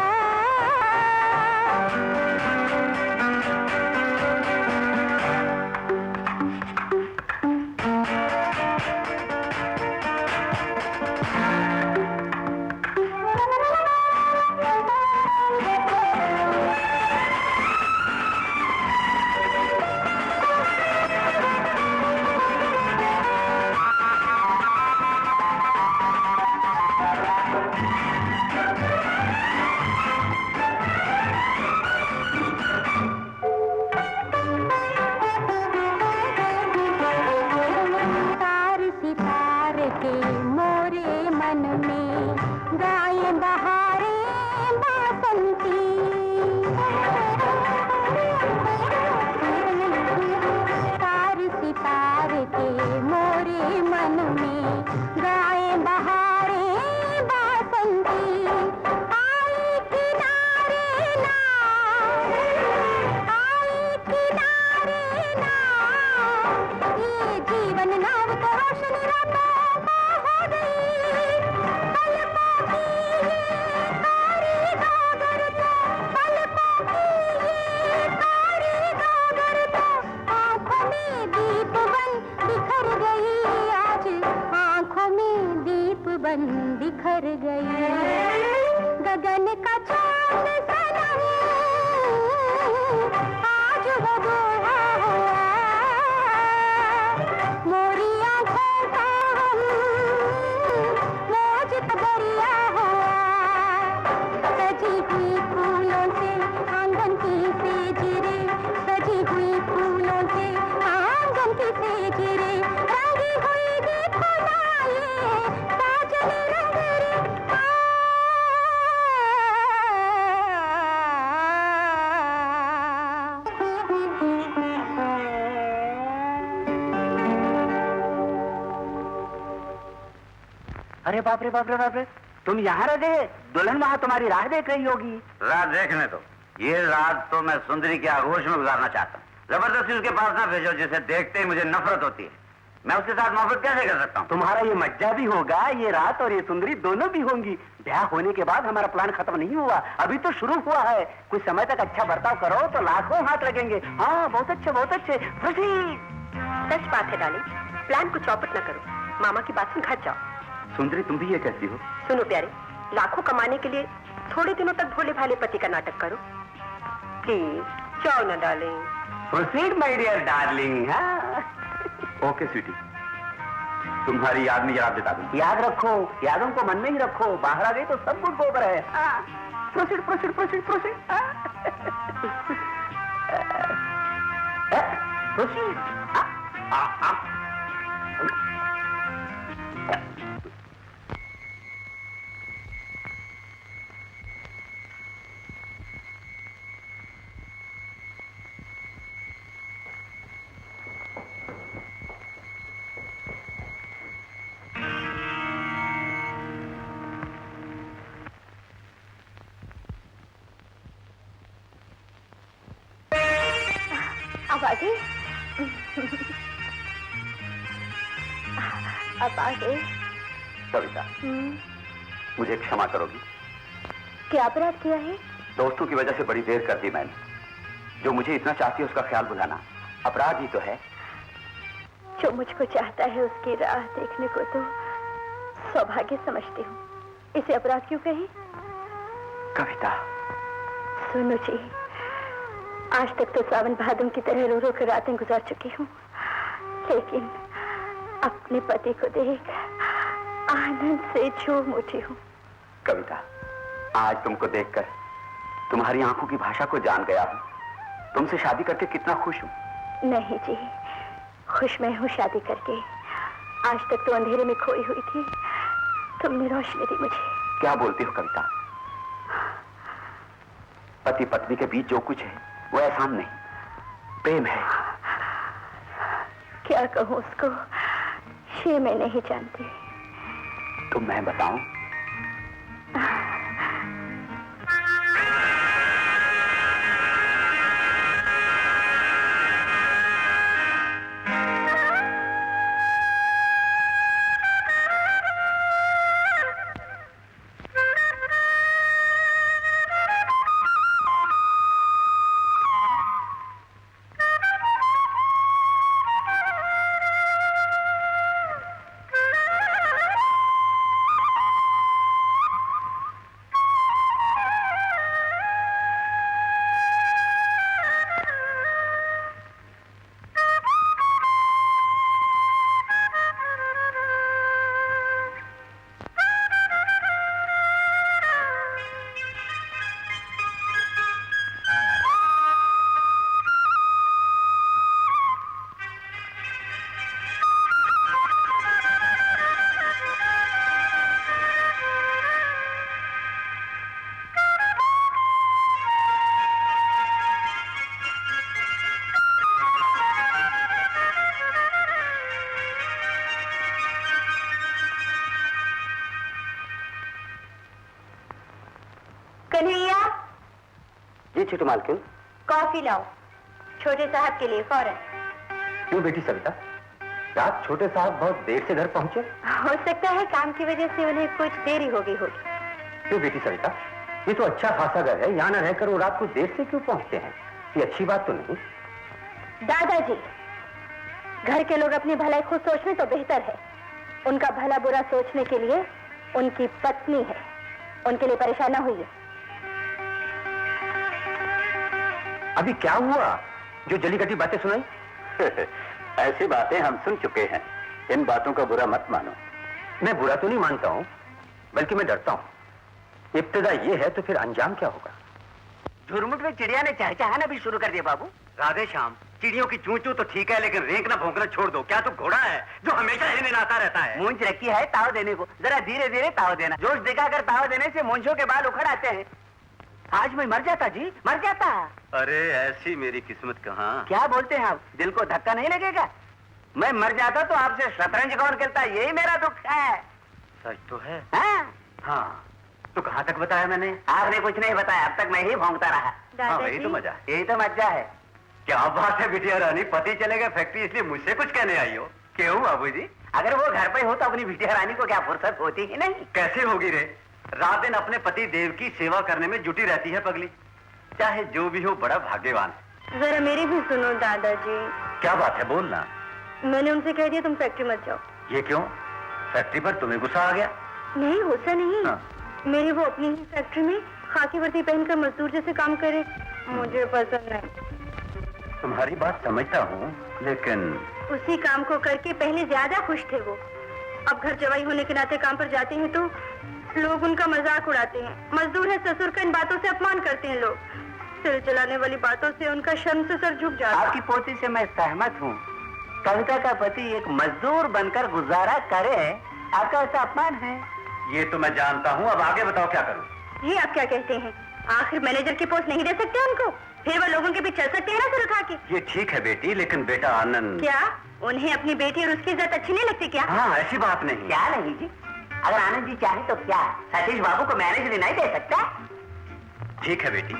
बिखर गई गगन का चांद सनम आज वो दूल्हा हुआ मोरी आंखों का हम मौज दरिया हुआ सजी हुई फूलों से आंगन की सेज रे सजी हुई फूलों से आंगन की सेज रे रंगी हुई देखो ना ये साजन रंग रे अरे बाप रे बाप रे बाप रे, तुम यहाँ रह गए? दुल्हन वहाँ तुम्हारी राह देख रही होगी। रात देखने दो, ये रात तो मैं सुंदरी के आगोश में गुजारना चाहता हूँ। जबरदस्ती उसके पास ना भेजो, जिसे देखते ही मुझे नफरत होती है। मैं उसके साथ मोहब्बत कैसे कर सकता हूँ? तुम्हारा ये मज्जा भी होगा, ये रात और ये सुंदरी दोनों भी होंगी। ब्याह होने के बाद हमारा प्लान खत्म नहीं हुआ, अभी तो शुरू हुआ है। कुछ समय तक अच्छा बर्ताव करो तो लाखों हाथ लगेंगे। हाँ, बहुत अच्छे बहुत अच्छे। सच बात है डाली, प्लान को चौपट न करो, मामा की बात सुन घट जाओ। सुंदरी, तुम भी ये कहती हो? सुनो प्यारे, लाखों कमाने के लिए थोड़े दिनों तक भोले भाले पति का नाटक करो प्लीज। जाओ ना darling. Proceed my dear darling. Okay sweetie, तुम्हारी याद में याद दिला दूं। याद रखो, यादों को मन में ही रखो, बाहर आ गई तो सब कुछ गोबर है। Proceed proceed proceed proceed proceed. अब आ गए? अब आ गए? कविता, मुझे क्षमा करोगी? क्या अपराध किया है? दोस्तों की वजह से बड़ी देर कर दी मैंने। जो मुझे इतना चाहती है उसका ख्याल बुलाना अपराध ही तो है। जो मुझको चाहता है उसकी राह देखने को तो सौभाग्य समझती हूँ, इसे अपराध क्यों कहें? कविता, सुनो जी, आज तक तो सावन भादों की तरह रो रो कर रातें गुजार चुकी हूँ, लेकिन अपने पति को देख आनंद से झूम उठी हूँ। कविता, आज तुमको देखकर तुम्हारी आंखों की भाषा को जान गया हूँ। तुमसे शादी करके कितना खुश हूँ। नहीं जी, खुश मैं हूँ शादी करके। आज तक तो अंधेरे में खोई हुई थी, तुमने रोशनी दी मुझे। क्या बोलती हो कविता? पति पत्नी के बीच जो कुछ है वो एहसान नहीं, प्रेम है। क्या कहूँ उसको, ये मैं नहीं जानती। तो मैं बताऊं? छोटी मालकिन। कॉफी लाओ, छोटे साहब के लिए फौरन। क्यों बेटी सविता, रात छोटे साहब बहुत देर से घर पहुंचे? हो सकता है काम की वजह से उन्हें कुछ देरी हो गई होगी। क्यों बेटी सविता, ये तो अच्छा खासा घर है, यहाँ न रहकर वो रात को देर से क्यों पहुंचते हैं? ये अच्छी बात तो नहीं। दादाजी, घर के लोग अपनी भलाई खुद सोचने तो बेहतर है, उनका भला बुरा सोचने के लिए उनकी पत्नी है, उनके लिए परेशान न होइए। अभी क्या हुआ जो जली कटी बातें सुनाई? ऐसी बातें हम सुन चुके हैं, इन बातों का बुरा मत मानो। मैं बुरा तो नहीं मानता हूँ, बल्कि मैं डरता हूँ। इब्तिदा ये है तो फिर अंजाम क्या होगा? झुरमुट में चिड़िया ने चहचहाना भी शुरू कर दिया बाबू। राधे श्याम, चिड़ियों की चूं चूं तो ठीक है, लेकिन रेंकना भौंकना छोड़ दो। क्या तो घोड़ा है जो हमेशा हिनहिनाता रहता है? मूंछ रखी है ताव देने को, जरा धीरे धीरे ताव देना। जोश दिखाकर ताव देने से मूंछों के बाल उखड़ आते हैं। आज मैं मर जाता जी, मर जाता। अरे ऐसी मेरी किस्मत कहाँ। क्या बोलते हैं आप? दिल को धक्का नहीं लगेगा? मैं मर जाता तो आपसे शतरंज कौन खेलता, यही मेरा दुख है। सच तो है। हाँ, तो कहाँ तक बताया मैंने? आपने कुछ नहीं बताया, अब तक मैं ही भौंकता रहा। हाँ, वही तो मजा। यही तो मजा है। क्या बात है बिटिया रानी, पति चले गए फैक्ट्री, इसलिए मुझसे कुछ कहने आई हो? क्यों बाबूजी? अगर वो घर पे हो तो अपनी बिटिया रानी को क्या फुर्सत होती ही नहीं? कैसे होगी रे? रात दिन अपने पति देव की सेवा करने में जुटी रहती है पगली। चाहे जो भी हो, बड़ा भाग्यवान है। जरा मेरी भी सुनो दादाजी। क्या बात है, बोलना। मैंने उनसे कह दिया तुम फैक्ट्री मत जाओ। ये क्यों? फैक्ट्री पर तुम्हें गुस्सा आ गया? नहीं, गुस्सा नहीं। हाँ। मेरी वो अपनी ही फैक्ट्री में खाकी वर्दी पहनकर मजदूर जैसे काम करे, मुझे पसंद नहीं। तुम्हारी बात समझता हूँ, लेकिन उसी काम को करके पहले ज्यादा खुश थे वो। अब घर जवाई होने के नाते काम पर जाते हैं तो लोग उनका मजाक उड़ाते हैं। मजदूर है ससुर का, इन बातों से अपमान करते हैं लोग। सिर चलाने वाली बातों से उनका शर्म से सर झुक जाता है। आपकी पोती से मैं सहमत हूँ। कविता का पति एक मजदूर बनकर गुजारा करे, आपका ऐसा अपमान है। ये तो मैं जानता हूँ। अब आगे बताओ क्या करूँ? ये आप क्या कहते हैं? आखिर मैनेजर की पोस्ट नहीं दे सकते उनको? फिर वो लोगों के पीछे चल सकते हैं ना सर उठा के? ये ठीक है बेटी, लेकिन बेटा आनंद। क्या उन्हें अपनी बेटी और उसकी इज्जत अच्छी नहीं लगती क्या? हाँ, ऐसी बात नहीं। क्या नहीं जी, अगर आनंद जी चाहे तो क्या सतीश बाबू को मैनेजर नहीं दे सकता? ठीक है बेटी,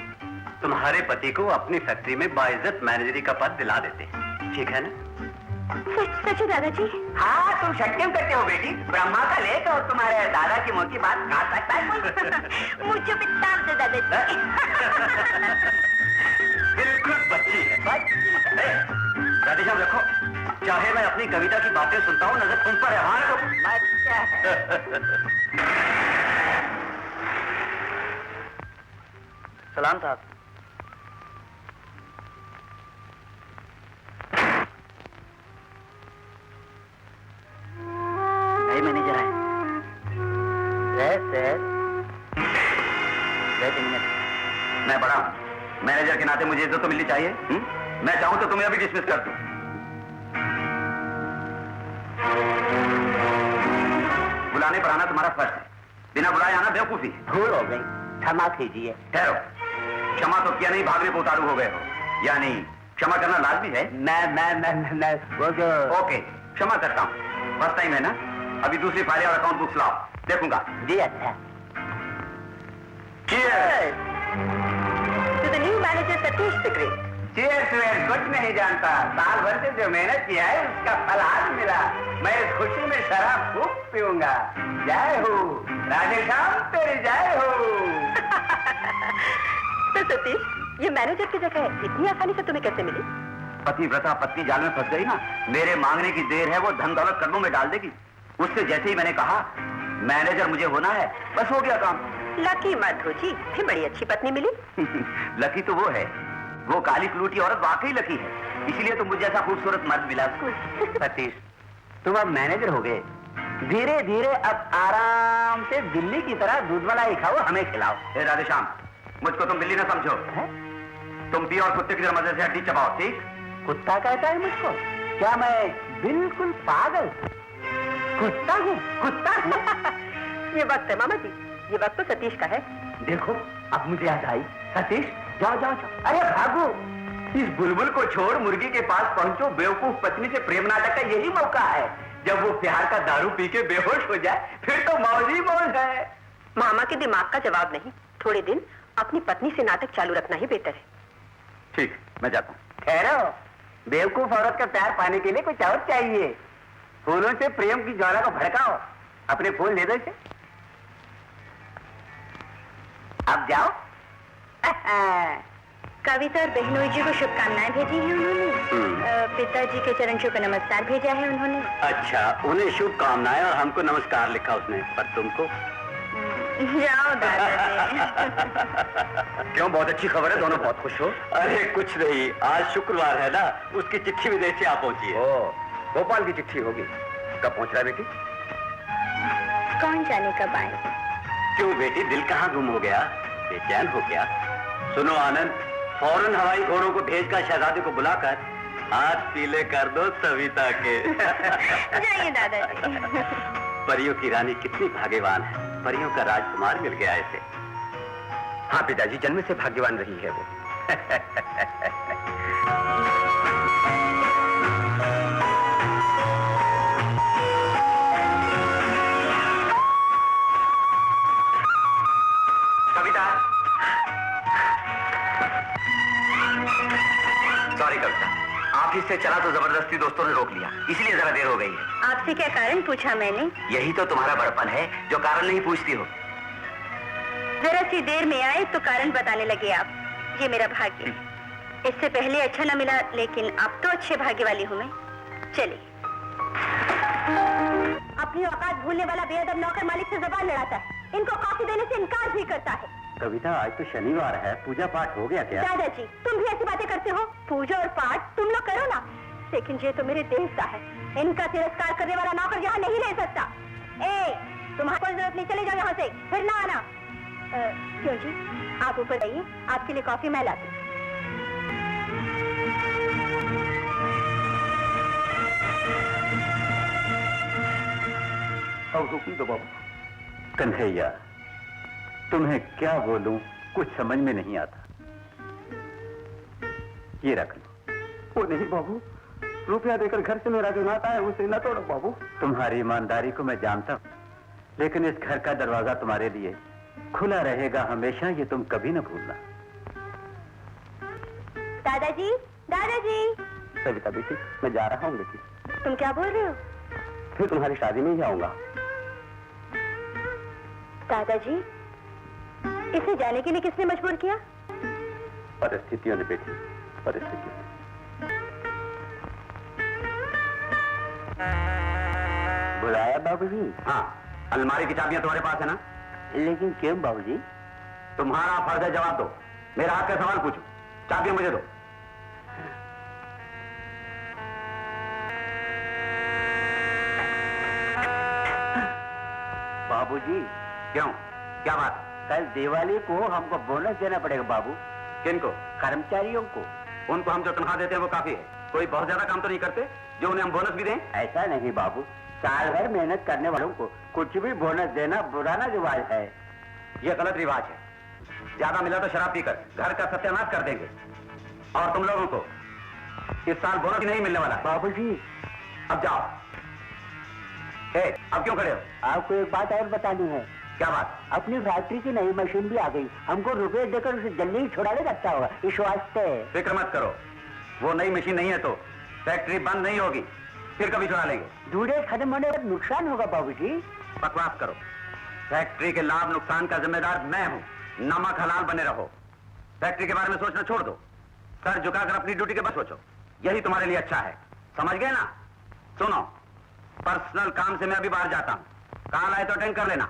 तुम्हारे पति को अपनी फैक्ट्री में बाइज्जत मैनेजरी का पद दिला देते हैं, ठीक है ना? सच सच है दादाजी? हाँ, तुम शक क्यों करते हो बेटी? ब्रह्मा का लेख और तुम्हारे दादा की मुंह की बात खा सकता है? मुझे पिता से दादाजी। बिल्कुल बच्ची है। राधे श्याम रखो, चाहे मैं अपनी कविता की बातें सुनता हूँ, नजर तुम पर है। हाँ रखो। सलाम साहब। नए मैनेजर आए। मैं बड़ा हूं, मैनेजर के नाते मुझे इज्जत तो मिलनी चाहिए। मैं चाहूं तो तुम्हें अभी डिसमिस कर दूं। बुलाने पर आना तुम्हारा फर्ज है, बिना बुलाए आना बेवकूफी है। भूल हो गई, क्षमा कीजिए। ठहरो, क्षमा तो किया नहीं, भागने को उतारू हो गए हो। यानी क्षमा करना लाजमी है। मैं वो जो ओके, क्षमा करता हूँ। फर्स्ट टाइम है ना? अभी दूसरी फाइलें और अकाउंट बुक्स लाओ, देखूंगा। जी अच्छा। Cheers! To the new manager Satish Sikri. Cheers में कुछ नहीं जानता, साल भर से जो मेहनत किया है उसका फल आज मिला। मैं इस खुशी में शराब खूब पीऊंगा। जय हो राधे श्याम, तेरी जय हो। तो सतीश, ये मैनेजर की जगह इतनी आसानी से तुम्हें कैसे मिली? पतिव्रता पत्नी जाल में फंस गई ना। मेरे मांगने की देर है, वो धन दौलत कदमों में डाल देगी। उससे जैसे ही मैंने कहा मैनेजर मुझे होना है, बस हो गया काम। लकी मत हो जी, फिर बड़ी अच्छी पत्नी मिली। लकी तो वो है, वो काली कलूटी औरत वाकई लकी है, इसीलिए तो मुझे ऐसा खूबसूरत मर्द मिला। सतीश, तुम अब मैनेजर हो गए। धीरे धीरे अब आराम से दिल्ली की तरह दूध मलाई खाओ, हमें खिलाओ। राधे श्याम, मुझको तुम बिल्ली ना समझो। तुम पियो और कुत्ते की तरह मजे से हड्डी चबाओ, ठीक? कुत्ता कहता है मुझको? क्या मैं बिल्कुल पागल कुत्ता हूँ? कुत्ता ये वक्त है मामा जी, ये वक्त तो सतीश का है। देखो, अब मुझे याद आई। सतीश, जाओ जाओ जाओ। अरे भागो, इस बुलबुल को छोड़ मुर्गी के पास पहुंचो। बेवकूफ पत्नी से प्रेम नाटक का यही मौका है। जब वो प्यार का दारू पी के बेहोश हो जाए, फिर तो मौज ही मौज है। मामा के दिमाग का जवाब नहीं, थोड़े दिन अपनी पत्नी से नाटक चालू रखना ही बेहतर है। ठीक, मैं जाता हूँ। ठहरो, बेवकूफ औरत का प्यार पाने के लिए कुछ और चाहिए। फूलों से प्रेम की ज्वाला को भड़काओ। अपने फूल दे दो इसे। अब जाओ। कविता और बहनोई जी को शुभकामनाएं भेजी हैं उन्होंने। पिताजी के चरण छू पे नमस्कार भेजा है उन्होंने। अच्छा, उन्हें शुभकामनाएं और हमको नमस्कार लिखा उसने, पर तुमको? जाओ दादाजी। क्यों, बहुत अच्छी खबर है, दोनों बहुत खुश हो? अरे कुछ नहीं, आज शुक्रवार है ना, उसकी चिट्ठी विदेश से आ पहुंची है। ओ, भोपाल की चिट्ठी होगी। कब पहुंच रहा है बेटी? कौन जाने कब आए। क्यों बेटी, दिल कहाँ गुम हो गया, बेचैन हो गया? सुनो आनंद, फौरन हवाई घोड़ों को भेजकर शहजादे को बुलाकर हाथ पीले कर दो सविता के। जाइए दादाजी। परियों की रानी कितनी भाग्यवान है, परियों का राजकुमार मिल गया इसे। हाँ पिताजी, जन्म से भाग्यवान रही है वो। कविता, सॉरी कविता, ऑफिस से चला तो जबरदस्ती दोस्तों ने रोक लिया, इसलिए जरा देर हो गई है। आपसे क्या कारण पूछा मैंने? यही तो तुम्हारा बड़पन है, जो कारण नहीं पूछती हो। जरा सी देर में आए तो कारण बताने लगे आप। ये मेरा भाग्य। इससे पहले अच्छा न मिला, लेकिन अब तो अच्छे भाग्य वाली हूँ मैं। चलिए। अपनी औकात भूलने वाला बेअदब नौकर मालिक से जबान लड़ाता है, इनको कॉफी देने से इनकार भी करता है। कविता, आज तो शनिवार है, पूजा पाठ हो गया क्या? दादाजी, तुम भी ऐसी बातें करते हो? पूजा और पाठ तुम लोग करो ना, लेकिन ये तो मेरे देवता है, इनका तिरस्कार करने वाला नौकर यहाँ नहीं रह सकता। तुम्हारी कोई जरूरत नहीं, चले जाओ यहाँ से, फिर ना आना। क्यों जी, आप ऊपर आइए, आपके लिए कॉफी मैं लाती हूँ। हुक्म दो बाबू। कन्हैया, तुम्हें क्या बोलूं, कुछ समझ में नहीं आता। ये रख लो। वो नहीं बाबू, रुपया देकर घर से मेरा जो नाता है उसे न तोड़ो बाबू। तुम्हारी ईमानदारी को मैं जानता हूँ, लेकिन इस घर का दरवाजा तुम्हारे लिए खुला रहेगा हमेशा, ये तुम कभी न भूलना। दादाजी, दादाजी। सविता बेटी, मैं जा रहा हूँ बेटी। तुम क्या बोल रहे हो? फिर तुम्हारी शादी में ही आऊंगा। दादाजी, इसे जाने के लिए किसने मजबूर किया? परिस्थितियों ने बेटी, परिस्थितियों ने। बुलाया बाबूजी? हाँ, अलमारी की चाबियां तुम्हारे पास है ना? लेकिन क्यों बाबूजी? तुम्हारा फर्ज है जवाब दो। मेरा हाथ का सवाल पूछो, चाबियां मुझे दो। बाबूजी, क्यों, क्या बात? कल दिवाली को हमको बोनस देना पड़ेगा बाबू। किनको? कर्मचारियों को। उनको हम जो तनख्वाह देते हैं वो काफी है। कोई बहुत ज्यादा काम तो नहीं करते जो उन्हें हम बोनस भी दें? ऐसा नहीं बाबू, साल भर मेहनत करने वालों को कुछ भी बोनस देना पुराना रिवाज है। ये गलत रिवाज है। ज्यादा मिला तो शराब पीकर घर का सत्यानाश कर देंगे। और तुम लोगों को इस साल बोनस नहीं मिलने वाला। बाबूजी, अब जाओ। अब क्यों खड़े हो? आपको एक बात और बतानी है। क्या बात? अपनी फैक्ट्री की नई मशीन भी आ गई, हमको रुपए देकर उसे जल्दी ही छुड़ा ले अच्छा होगा, इस वास्ते। फिक्र मत करो, वो नई मशीन नहीं है तो फैक्ट्री बंद नहीं होगी, फिर कभी छुड़ा लेंगे। दूल्हे खत्म होने पर नुकसान होगा बाबूजी। बकवास करो। फैक्ट्री के लाभ नुकसान का जिम्मेदार मैं हूँ। नमक हलाल बने रहो। फैक्ट्री के बारे में सोचना छोड़ दो, सर झुकाकर अपनी ड्यूटी के बस सोचो, यही तुम्हारे लिए अच्छा है। समझ गए ना? सुनो, पर्सनल काम से मैं अभी बाहर जाता हूँ, कॉल आए तो अटेंड कर लेना।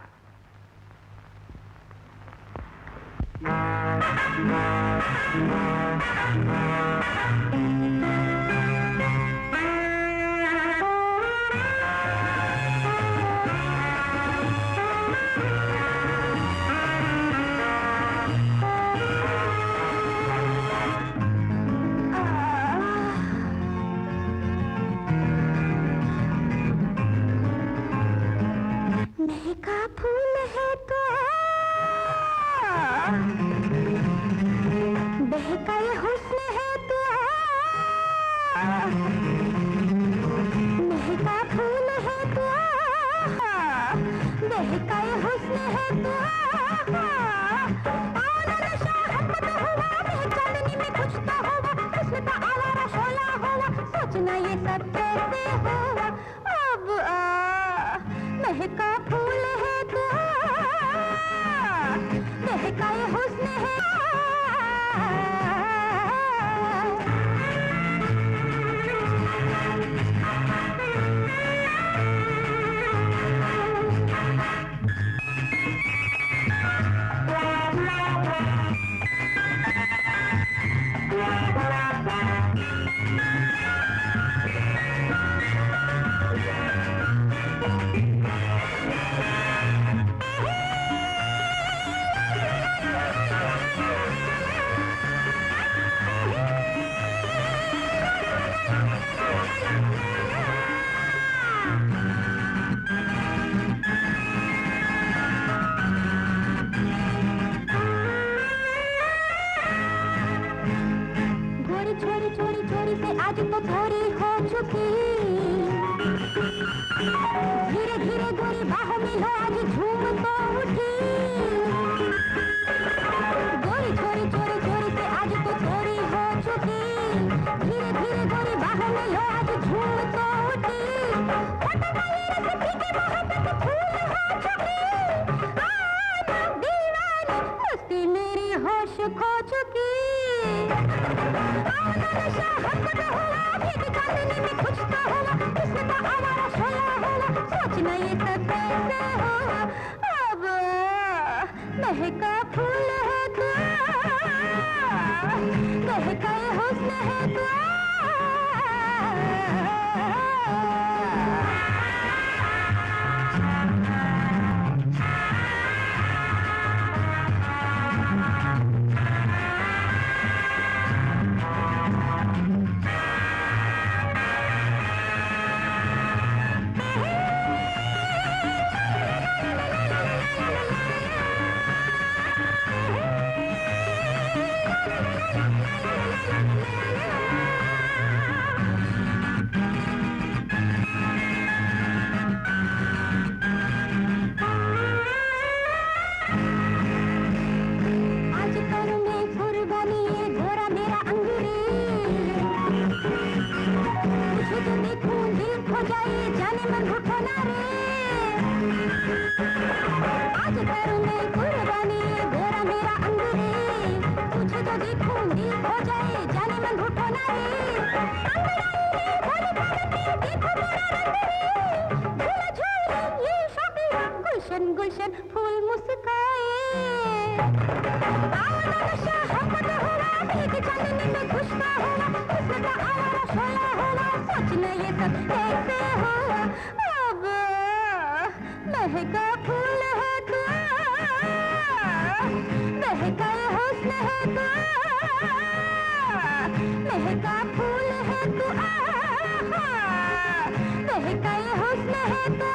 महका फूल है तो बहकाए हुस्न है तो महका फूल है तो बहकाए हुस्न है तो नशा हमको तो हुआ, चांदनी में कुछ तो हुआ, कृष्ण का आवारा शोला हुआ, सोचना ये सब कैसे हुआ। अब महका फूल है तो महका ये हुस्न है। आज तो थोड़ी हो चुकी, धीरे धीरे गोरी बाहों में लो, आज झूम तो उठी। गोरी छोरी चोरी चोरी से आज तो थोड़ी हो चुकी, धीरे धीरे गोरी बाहों में लो, आज झूम तो उठी। दीवानी मस्ती मेरी होश खो चुकी। चांदनी में कुछ तो हुआ, कृष्ण का आवारा शोला हुआ, सोचना ये सब कैसे हुआ। अब महका फूल है तो महका ये हुस्न है तो। गुलशन गुलशन फूल मुस्काए, चांदनी में कुछ तो हुआ, कृष्ण का आवारा शोला हुआ, सोचना ये सब कैसे हुआ। अब महका फूल है तो महका ये हुस्न है तो, महका फूल है तो महका ये हुस्न है तो।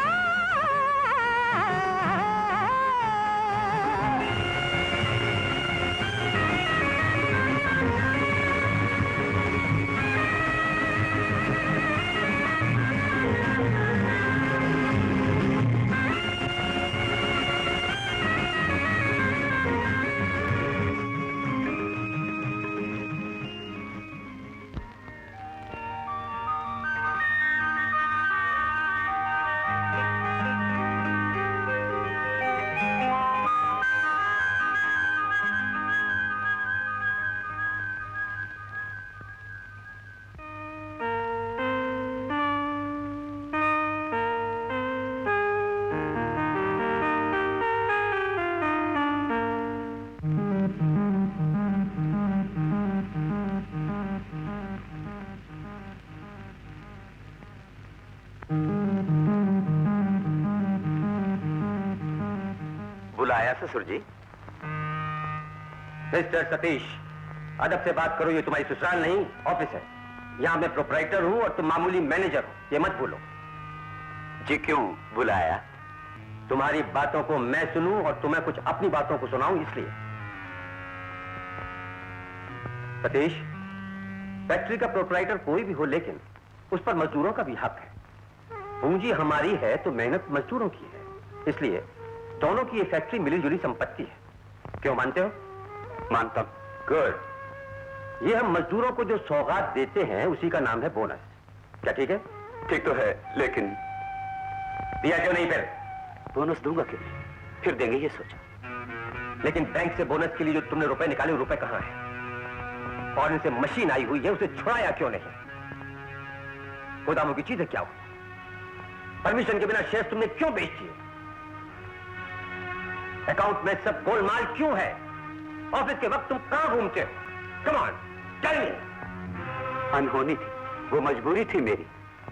बुलाया ससुर जी? मिस्टर सतीश, अदब से बात करो, ये तुम्हारी ससुराल नहीं ऑफिस है। यहाँ मैं प्रोप्राइटर हूँ और तुम मामूली मैनेजर हो, ये मत भूलो। जी क्यों बुलाया? तुम्हारी बातों को मैं सुनूं और तुम्हें कुछ अपनी बातों को सुनाऊं, इसलिए। सतीश, फैक्ट्री का प्रोप्राइटर कोई भी हो, लेकिन उस पर मजदूरों का भी हक है। पूंजी हमारी है तो मेहनत मजदूरों की है, इसलिए दोनों की ये फैक्ट्री मिली जुली संपत्ति है। क्यों मानते हो? मानता हूं। गुड। ये हम मजदूरों को जो सौगात देते हैं उसी का नाम है बोनस। क्या ठीक है? ठीक तो है, लेकिन दिया क्यों नहीं फिर? बोनस दूंगा क्यों नहीं, फिर देंगे ये सोचा। लेकिन बैंक से बोनस के लिए जो तुमने रुपए निकाले, रुपए कहां हैं? और इनसे मशीन आई हुई है, उसे छुड़ाया क्यों नहीं? गोदामों की चीजें क्या हुई? परमिशन के बिना शेयर तुमने क्यों बेच दिए? अकाउंट में सब गोलमाल क्यों है? ऑफिस के वक्त तुम कहां घूमते हो? Come on, tell me. अनहोनी थी, वो मजबूरी थी मेरी।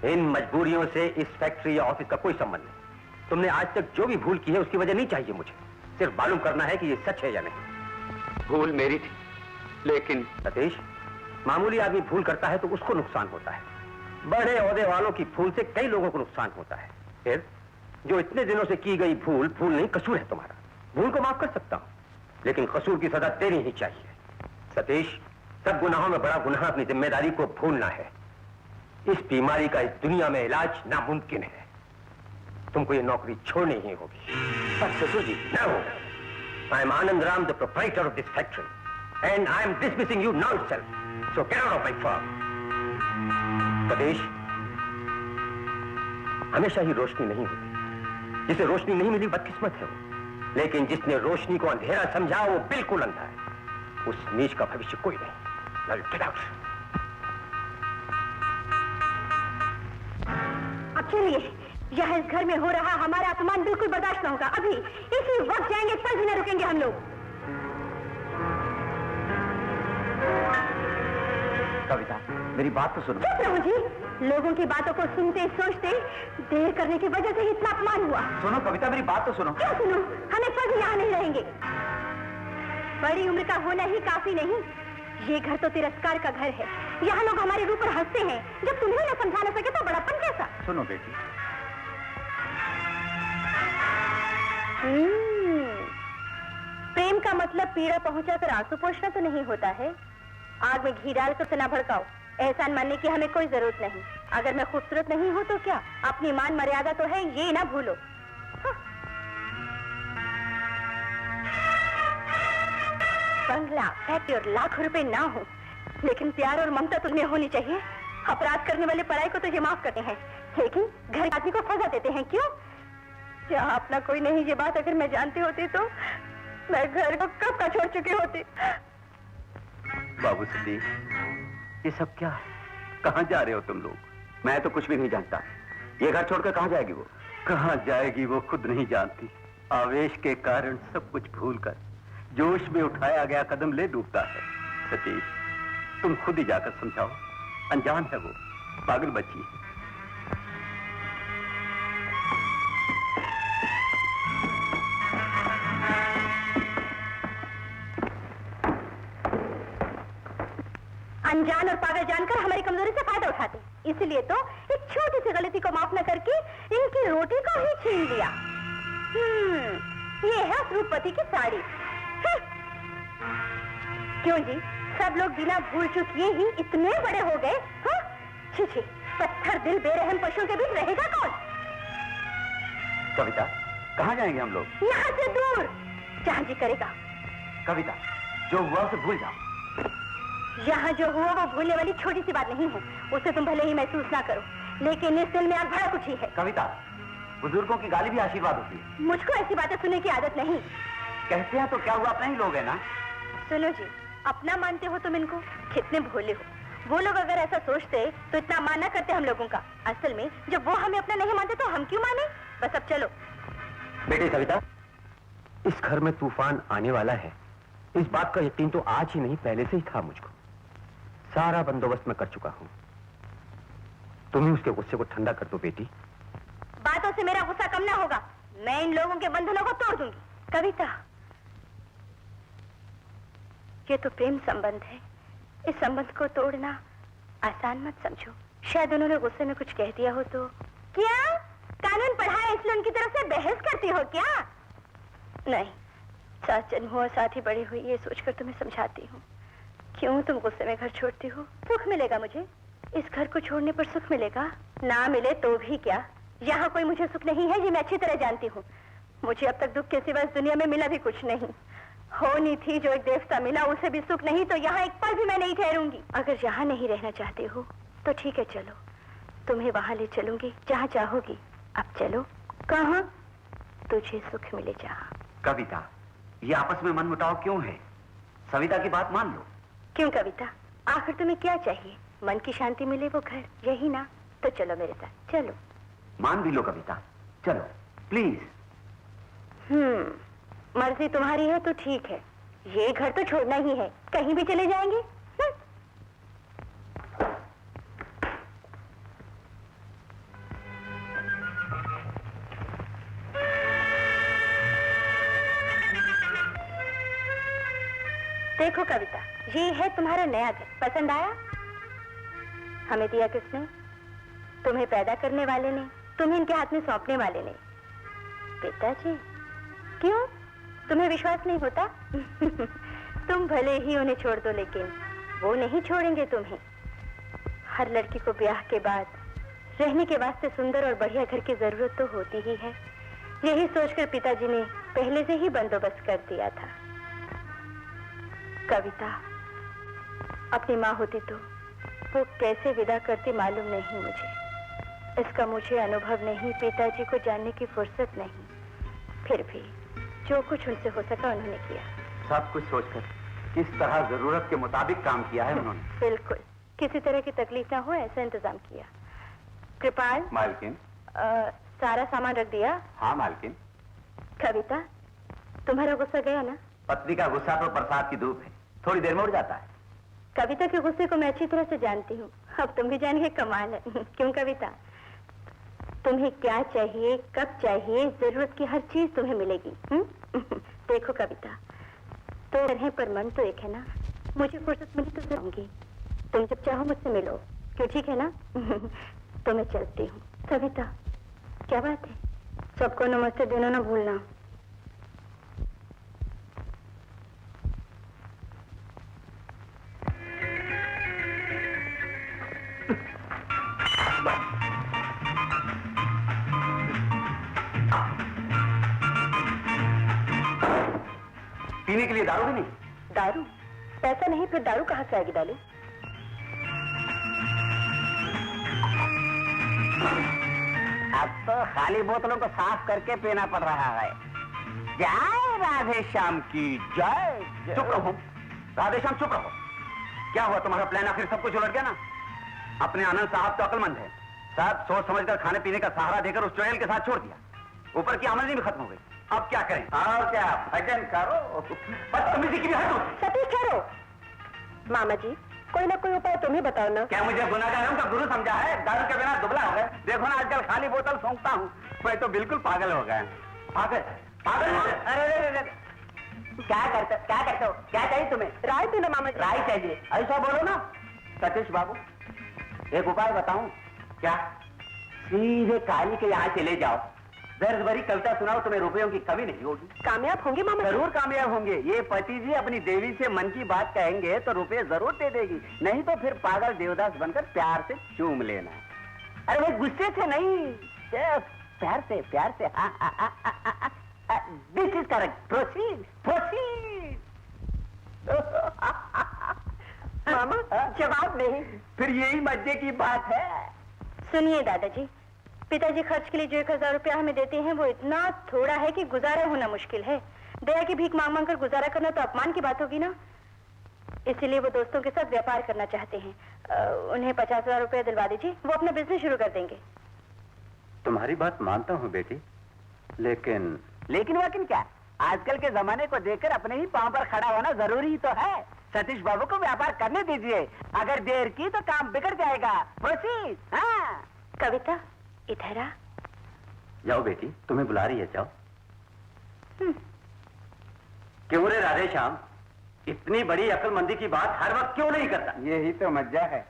इन मजबूरियों से इस फैक्ट्री या ऑफिस का कोई संबंध नहीं। तुमने आज तक जो भी भूल की है उसकी वजह नहीं चाहिए मुझे, सिर्फ मालूम करना है कि ये सच है या नहीं। भूल मेरी थी, लेकिन सतीश, मामूली आदमी भूल करता है तो उसको नुकसान होता है, बड़े ओहदे वालों की भूल से कई लोगों को नुकसान होता है। फिर जो इतने दिनों से की गई भूल, भूल नहीं कसूर है तुम्हारा। भूल को माफ कर सकता हूं, लेकिन कसूर की सजा देनी ही चाहिए। सतीश, सब गुनाहों में बड़ा गुनाह अपनी जिम्मेदारी को भूलना है। इस बीमारी का इस दुनिया में इलाज नामुमकिन है। तुमको ये नौकरी छोड़नी ही होगी। पर ससुर जी, no, I am Anand Ram, the proprietor of this factory, and I am dismissing you now itself, so get out of my firm. Satish, हमेशा ही रोशनी नहीं होती। जिसे रोशनी नहीं मिली बदकिस्मत है वो, लेकिन जिसने रोशनी को अंधेरा समझा वो बिल्कुल अंधा है। उस नीच का भविष्य कोई नहीं। Now get out. अब चलिए, यहाँ इस घर में हो रहा हमारा अपमान बिल्कुल बर्दाश्त न होगा। अभी इसी वक्त जाएंगे, पल भी न रुकेंगे हम लोग। कविता, मेरी बात तो सुनो। चुप रहो जी, लोगों की बातों को सुनते सोचते देर करने की वजह से ही इतना अपमान हुआ। सुनो कविता, मेरी बात तो सुनो। क्यों सुनो? हमें पल भी यहाँ नहीं रहेंगे। बड़ी उम्र का होना ही काफी नहीं, ये घर तो तिरस्कार का घर है। यहाँ लोग हमारे रूप पर हंसते हैं, जब तुम्हें न समझा न सके तो बड़ापन कैसा? सुनो बेटी, प्रेम का मतलब पीड़ा पहुंचाकर आंसू पोंछना तो नहीं होता है। आग में घी डालकर तो न भड़काओ। एहसान मानने की हमें कोई जरूरत नहीं। अगर मैं खूबसूरत नहीं हूं तो क्या, अपनी मान मर्यादा तो है, ये ना भूलो। बंगला, फैक्ट्री और लाखों रुपए ना हो, लेकिन प्यार और ममता तुम्हें होनी चाहिए। अपराध करने वाले पराई को तो ये माफ करते हैं, लेकिन घर के आदमी को सजा देते हैं। क्यों? क्या अपना कोई नहीं? ये बात अगर मैं जानती होती तो मैं घर को कब का छोड़ चुकी होती। बाबू सतीश, ये सब क्या है? कहाँ जा रहे हो तुम लोग? मैं तो कुछ भी नहीं जानता। ये घर छोड़कर कहाँ जाएगी वो? कहाँ जाएगी वो खुद नहीं जानती। आवेश के कारण सब कुछ भूलकर जोश में उठाया गया कदम ले डूबता है। सतीश, तुम खुद ही जाकर समझाओ। अनजान है वो, पागल बच्ची है। अनजान और पागल जानकर हमारी कमजोरी से फायदा उठाते, इसलिए तो एक छोटी सी गलती को माफ न करके इनकी रोटी को ही छीन लिया। ये है रूपवती की साड़ी। क्यों जी, सब लोग बिना भूल चुकिए ही इतने बड़े हो गए? छी छी, पत्थर दिल बेरहम पशुओं के बीच रहेगा कौन? कविता, कहाँ जाएंगे हम लोग? यहाँ से दूर, जहाँ जी करेगा। कविता, जो हुआ उसे भूल जाओ। यहाँ जो हुआ वो भूलने वाली छोटी सी बात नहीं है, उसे तुम भले ही महसूस ना करो, लेकिन इस दिल में आग भड़ा कुछ ही है। कविता, बुजुर्गों की गाली भी आशीर्वाद होती है। मुझको ऐसी बातें सुनने की आदत नहीं। कहते हैं तो क्या हुआ, अपने ही लोग हैं ना। सुनो जी, अपना मानते हो तुम इनको, कितने भोले हो। वो लोग अगर ऐसा सोचते तो इतना मान ना करते हम लोगों का। असल में जब वो हमें अपना नहीं मानते तो हम क्यों माने? बस अब चलो। बेटी कविता, इस घर में तूफान आने वाला है, इस बात का यकीन तो आज ही नहीं पहले से ही था मुझको। सारा बंदोबस्त मैं कर चुका हूं। तुम ही उसके गुस्से को ठंडा कर दो बेटी। बातों से मेरा गुस्सा कम ना होगा। मैं इन लोगों के बंधनों को तोड़ दूंगी। कविता, ये तो प्रेम संबंध है, इस संबंध को तोड़ना आसान मत समझो। शायद उन्होंने गुस्से में कुछ कह दिया हो तो। क्या कानून पढ़ा है इसलिए उनकी तरफ से बहस करती हो क्या? नहीं, साथ जन्म हुआ साथ ही बड़ी हुई, ये सोचकर तुम्हें समझाती हूँ। क्यों तुम गुस्से में घर छोड़ती हो? सुख मिलेगा मुझे, इस घर को छोड़ने पर सुख मिलेगा। ना मिले तो भी क्या, यहाँ कोई मुझे सुख नहीं है, ये मैं अच्छी तरह जानती हूँ। मुझे अब तक दुख के सिवा इस दुनिया में मिला भी कुछ नहीं। होनी थी जो एक देवता मिला उसे भी सुख नहीं, तो यहाँ एक पल भी मैं नहीं ठहरूंगी। अगर यहाँ नहीं रहना चाहते हो तो ठीक है, चलो, तुम्हें वहां ले चलूंगी जहाँ चाहोगी। अब चलो। कहाँ? तुझे सुख मिले जहाँ। कविता, ये आपस में मनमुटाव क्यों है? सविता की बात मान लो। क्यों कविता, आखिर तुम्हें क्या चाहिए? मन की शांति मिले वो घर, यही ना? तो चलो मेरे साथ, चलो। मान भी लो कविता, चलो प्लीज। मर्जी तुम्हारी है तो ठीक है, ये घर तो छोड़ना ही है, कहीं भी चले जाएंगे। देखो कविता, ये है तुम्हारा नया घर, पसंद आया? हमें दिया किसने? तुम्हें पैदा करने वाले ने, तुम्हें इनके हाथ में सौंपने वाले ने, पिताजी। क्यों, तुम्हें विश्वास नहीं होता? तुम भले ही उन्हें छोड़ दो, लेकिन वो नहीं छोड़ेंगे तुम्हें। हर लड़की को ब्याह के बाद रहने के वास्ते सुंदर और बढ़िया घर की जरूरत तो होती ही है। यही सोचकर पिताजी ने पहले से ही बंदोबस्त कर दिया था। कविता, अपनी माँ होती तो वो कैसे विदा करती मालूम नहीं मुझे। इसका मुझे अनुभव नहीं, पिताजी को जानने की फुर्सत नहीं। फिर भी जो कुछ उनसे हो सका उन्होंने किया। सब कुछ सोचकर किस तरह जरूरत के मुताबिक काम किया है उन्होंने। बिल्कुल, किसी तरह की तकलीफ ना हो ऐसा इंतजाम किया। कृपाल, मालकिन। सारा सामान रख दिया? हाँ मालकिन। कविता, तुम्हारा गुस्सा गया ना? पत्नी का गुस्सा तो बरसात की धूप है, थोड़ी देर में उड़ जाता है। कविता के गुस्से को मैं अच्छी तरह से जानती हूँ। अब तुम भी जानिए, कमाल है। क्यों कविता, तुम्हें क्या चाहिए, कब चाहिए, जरूरत की हर चीज तुम्हें मिलेगी। देखो कविता, तो तरह पर मन तो एक है ना। मुझे फुर्सत मिली तो जाऊंगी, तुम जब चाहो मुझसे मिलो, क्यों? ठीक है ना? तो मैं चलती हूँ। कविता, क्या बात है? सबको नमस्ते देना ना भूलना। पीने के लिए दारू भी नहीं? दारू? पैसा नहीं, फिर दारू कहाँ से आएगी डाली? अब तो खाली बोतलों को साफ करके पीना पड़ रहा है। जय राधे श्याम की जय। चुप रहो राधे श्याम, चुप रहो। क्या हुआ तुम्हारा प्लान आखिर सब कुछ उलट गया ना? अपने आनंद साहब तो अक्लमंद है, सब सोच समझकर खाने पीने का सहारा देकर उस चुड़ैल के साथ छोड़ दिया। ऊपर की आमदनी भी खत्म हो गई। अब क्या करें? और क्या, भजन करो, बदतमीजी की भी हद होती। सतीश ठहरो। मामा जी, कोई ना कोई उपाय तुम्हें बताओ ना। क्या मुझे गुनाहगारों का गुरु समझा है? दारू के बिना दुबला हो गए। देखो ना आजकल खाली बोतल सूंघता हूँ, मैं तो बिल्कुल पागल हो गया। पागल पागल। अरे क्या करते हो? क्या चाहिए तुम्हें? राय दो ना मामा जी। राय चाहिए? ऐसा बोलो ना। सतीश बाबू, एक उपाय बताऊं क्या? सीधे काली के यहाँ चले जाओ, दर्द भरी कविता सुनाओ, तुम्हें रुपयों की कमी नहीं होगी। कामयाब होंगे मामा? जरूर कामयाब होंगे। ये पति जी अपनी देवी से मन की बात कहेंगे तो रुपये जरूर दे देगी, नहीं तो फिर पागल देवदास बनकर प्यार से चूम लेना। अरे भाई गुस्से से नहीं, प्यार से, प्यार से। This is correct, proceed proceed. मामा जवाब नहीं। फिर यही मजे की बात है। सुनिए दादाजी, पिताजी खर्च के लिए जो 1000 रुपया हमें देते हैं वो इतना थोड़ा है कि गुजारा होना मुश्किल है। दया की भीख मांग मांग कर गुजारा करना तो अपमान की बात होगी ना। इसीलिए वो दोस्तों के साथ व्यापार करना चाहते हैं। उन्हें 50,000 रुपया दिलवा दीजिए, वो अपना बिजनेस शुरू कर देंगे। तुम्हारी बात मानता हूँ बेटी, लेकिन वाकिन क्या? आजकल के जमाने को देखकर अपने ही पांव पर खड़ा होना जरूरी तो है। सतीश बाबू को व्यापार करने दीजिए, अगर देर की तो काम बिगड़ जाएगा। प्रोसीड। हाँ। कविता, इधर आ। जाओ बेटी, तुम्हें बुला रही है, जाओ। क्यों रे राधे श्याम, इतनी बड़ी अक्लमंदी की बात हर वक्त क्यों नहीं करता? यही तो मजा है।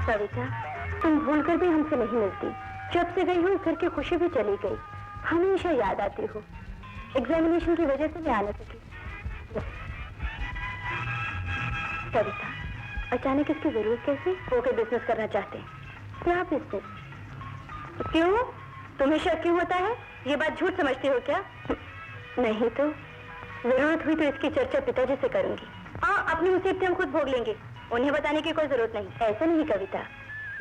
कविता, तुम भूलकर भी हमसे नहीं मिलती। जब से गई हो घर की खुशी भी चली गई। हमेशा याद आती हो। एग्जामिनेशन की वजह से मैं आ न सकी। कविता, अचानक इसकी जरूरत कैसे? वो के बिजनेस करना चाहते हैं। क्या बिजनेस? क्यों? तुम्हें शक क्यों होता है? ये बात झूठ समझती हो क्या? नहीं तो जरूरत हुई तो इसकी चर्चा पिताजी से करूंगी। हाँ, अपनी मुसीबतें हम खुद भोग लेंगे, उन्हें बताने की कोई जरूरत नहीं। ऐसा नहीं कविता,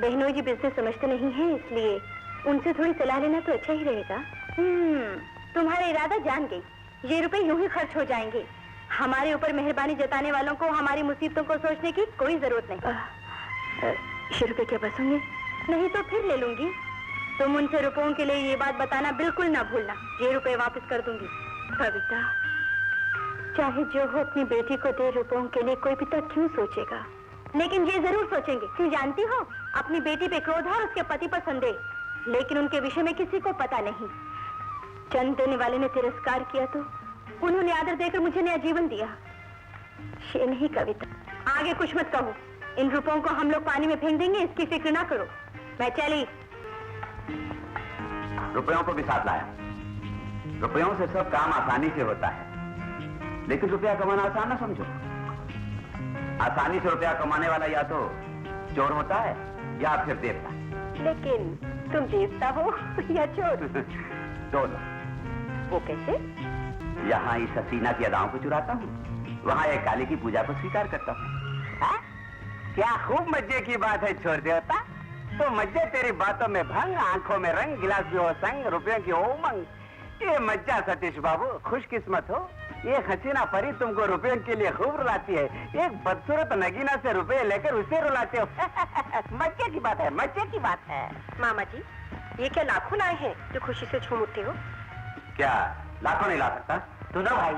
बहनोई जी बिजनेस समझते नहीं हैं, इसलिए उनसे थोड़ी सलाह लेना तो अच्छा ही रहेगा। तुम्हारा इरादा जान गई, ये रुपए यूं ही खर्च हो जाएंगे। हमारे ऊपर मेहरबानी जताने वालों को हमारी मुसीबतों को सोचने की कोई जरूरत नहीं। ये रुपए क्या बस होंगे? नहीं तो फिर ले लूंगी। तुम उनसे रुपयों के लिए ये बात बताना बिल्कुल ना भूलना। ये रुपए वापस कर दूंगी। कविता, चाहे जो हो, अपनी बेटी को दे रुपयों के लिए कोई पिता क्यों सोचेगा, लेकिन ये जरूर सोचेंगे। क्यों जानती हो? अपनी बेटी पे क्रोध और उसके पति पर संदेह, लेकिन उनके विषय में किसी को पता नहीं। चंद देने वाले ने तिरस्कार किया तो उन्होंने आदर देकर मुझे नया जीवन दिया। ये नहीं कविता, आगे कुछ मत कहो। इन रुपयों को हम लोग पानी में फेंक देंगे, इसकी फिक्र ना करो। मैं चली। रुपयों को भी साथ लाया। रुपयों से सब काम आसानी से होता है, लेकिन रुपया कमाना आसान ना समझो। आसानी से रुपया कमाने वाला या तो चोर होता है या फिर देवता। लेकिन तुम देवता हो या चोर? दोनों। वो कैसे? यहाँ इस हसीना की अदाओं को चुराता हूँ, वहाँ एक काली की पूजा को स्वीकार करता हूँ। क्या खूब मजे की बात है छोड़ देवता। तो मजे तेरी बातों में भंग, आंखों में रंग, गिलास की हो संग, रुपयों की हो उमंग। ये मज्जा सतीश बाबू, खुशकिस्मत हो। ये हसीना परी तुमको रुपयों के लिए खूब रुलाती है। एक बदसूरत नगीना से रुपए लेकर उसे रुलाते हो। मजे की बात है, मजे की बात है। मामा जी, ये क्या लाखों लाए हैं जो खुशी से झूम उठते हो? क्या लाखों नहीं ला सकता? सुनो भाई,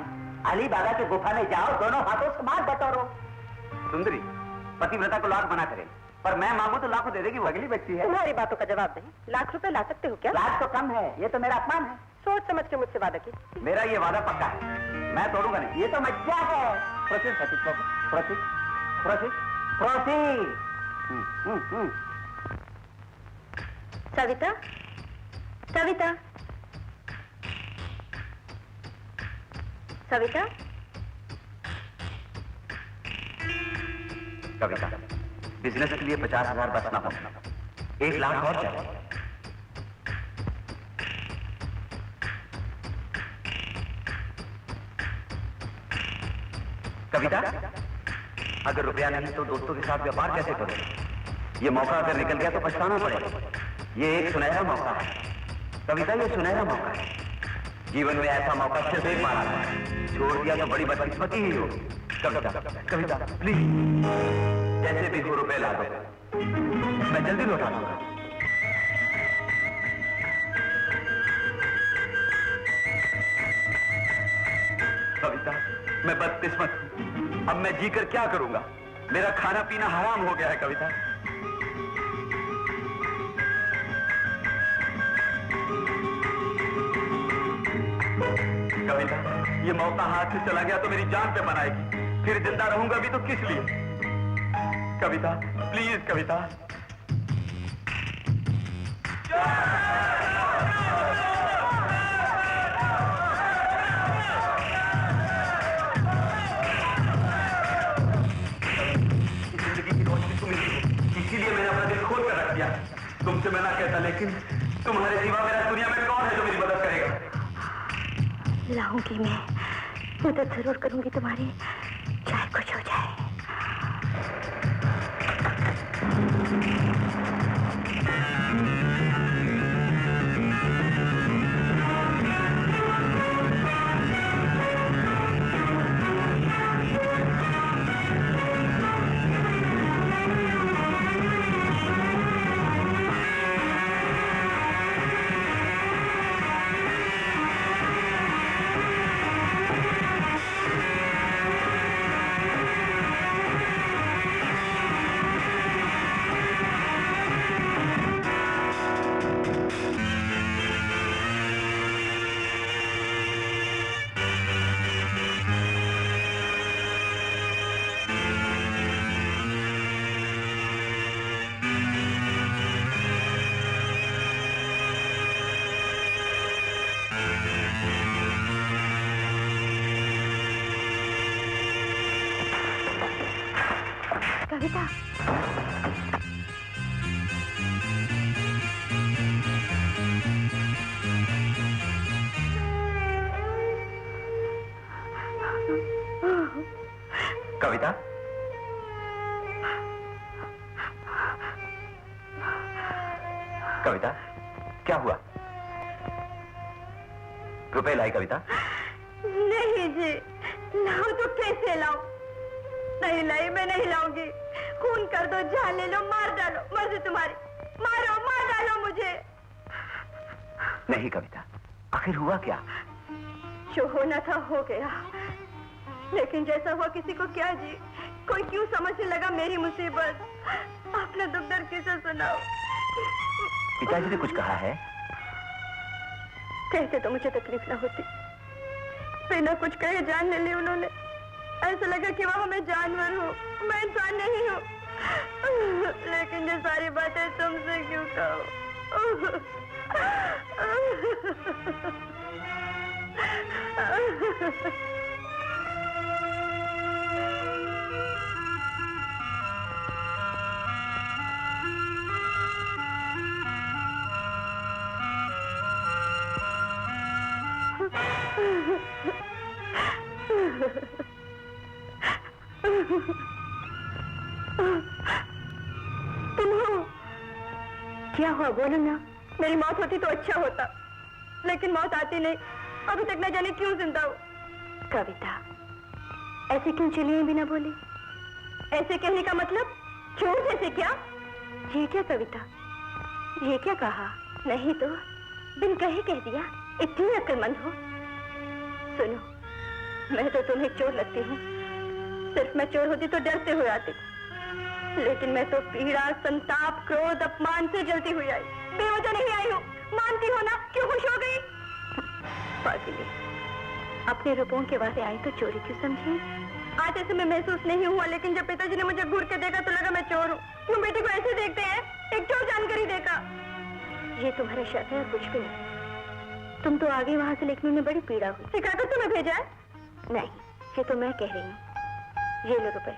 अली बाबा की गुफा में जाओ, दोनों हाथों से मार बटोरो। सुंदरी पतिव्रता को लाख बना करे, पर मैं मांगू तो लाखों दे देगी, वो अगली बच्ची है। तुम्हारी बातों का जवाब नहीं। लाख रुपए ला सकते हो क्या? लाख तो कम है, ये तो मेरा अपमान है। सोच समझ के मुझसे वादा की। मेरा ये वादा पक्का है, मैं तोड़ूंगा नहीं। ये तो मज्जा है। Proceed Satish babu, proceed proceed proceed. Savita, Savita, Savita, Kavita, business के लिए 50,000 बस ना हो, 1 लाख और चाहिए। कविता, अगर रुपया नहीं तो दोस्तों के साथ व्यापार कैसे करोगे? ये मौका अगर निकल गया तो पछताना पड़ेगा। ये एक सुनहरा मौका है कविता, ये सुनहरा मौका है। जीवन में ऐसा मौका सिर्फ एक बार आता है, छोड़ दिया तो बड़ी बदकिस्मती ही होगी। कविता, कविता प्लीज, जैसे भी हो रुपए ला दो, मैं जल्दी लौटा दूंगा। कविता, मैं बदकिस्मत हूं, अब मैं जीकर क्या करूंगा? मेरा खाना पीना हराम हो गया है कविता। कविता, ये मौका हाथ से चला गया तो मेरी जान पे बनाएगी, फिर जिंदा रहूंगा भी तो किस लिए? कविता प्लीज, कविता। जिंदगी की रोशनी तुम ही हो, इसीलिए मैंने अपना दिल खोल कर रख दिया। तुमसे मैं ना कहता, लेकिन तुम्हारे सिवा मेरा दुनिया में कौन है जो मेरी मदद करेगा? लाऊंगी, मैं मदद जरूर करूंगी तुम्हारी, चाहे कुछ हो जाए। कविता, कविता, कविता, क्या हुआ? रुपए लाई कविता? नहीं जी, लाओ तो कैसे लाओ? नहीं लाई, मैं नहीं लाऊंगी। खून कर दो, जान ले लो, मार डालो, मर्जी तुम्हारी। मारो, मार डालो मुझे। नहीं कविता, आखिर हुआ क्या? जो होना था हो गया, लेकिन जैसा हुआ किसी को क्या जी? कोई क्यों समझने लगा मेरी मुसीबत? अपना दुख दर्द किसे सुनाओ? पिताजी ने कुछ कहा है? कहते तो मुझे तकलीफ ना होती, बिना कुछ कहे जान ले ली उन्होंने। ऐसा लगा कि वह मैं जानवर हूँ, मैं इंसान नहीं हूँ। लेकिन ये सारी बातें तुमसे क्यों कहूँ? तुम हो? क्या हुआ बोलो ना। मेरी मौत होती तो अच्छा होता, लेकिन मौत आती नहीं। अभी तक न जाने क्यों जिंदा हूँ। कविता, ऐसे क्यों चली बिना बोली? ऐसे कहने का मतलब चोर जैसे क्या? ये क्या कविता, ये क्या कहा? नहीं तो बिन कहे कह दिया। इतनी अक्लमंद हो। सुनो, मैं तो तुम्हें चोर लगती हूँ। सिर्फ मैं चोर होती तो डरते हुए आती, लेकिन मैं तो पीड़ा, संताप, क्रोध, अपमान से जलती हुई आई। बेवजह नहीं आई हूँ। मानती हो ना? क्यों खुश हो गई? पागली, अपने रुपयों के वास्ते आई तो चोरी क्यों समझी? आज ऐसे मैं महसूस नहीं हुआ, लेकिन जब पिताजी ने मुझे घूर के देखा तो लगा मैं चोर हूँ। क्यों बेटी को ऐसे देखते हैं? एक चोर जानकर ही देखा। ये तुम्हारा शक है, कुछ भी नहीं। तुम तो आगे वहां से, लेकिन उन्हें बड़ी पीड़ा हुई। सिखाकर तुम्हें भेजा है? नहीं, ये तो मैं कह रही हूँ। ये लो रुपए।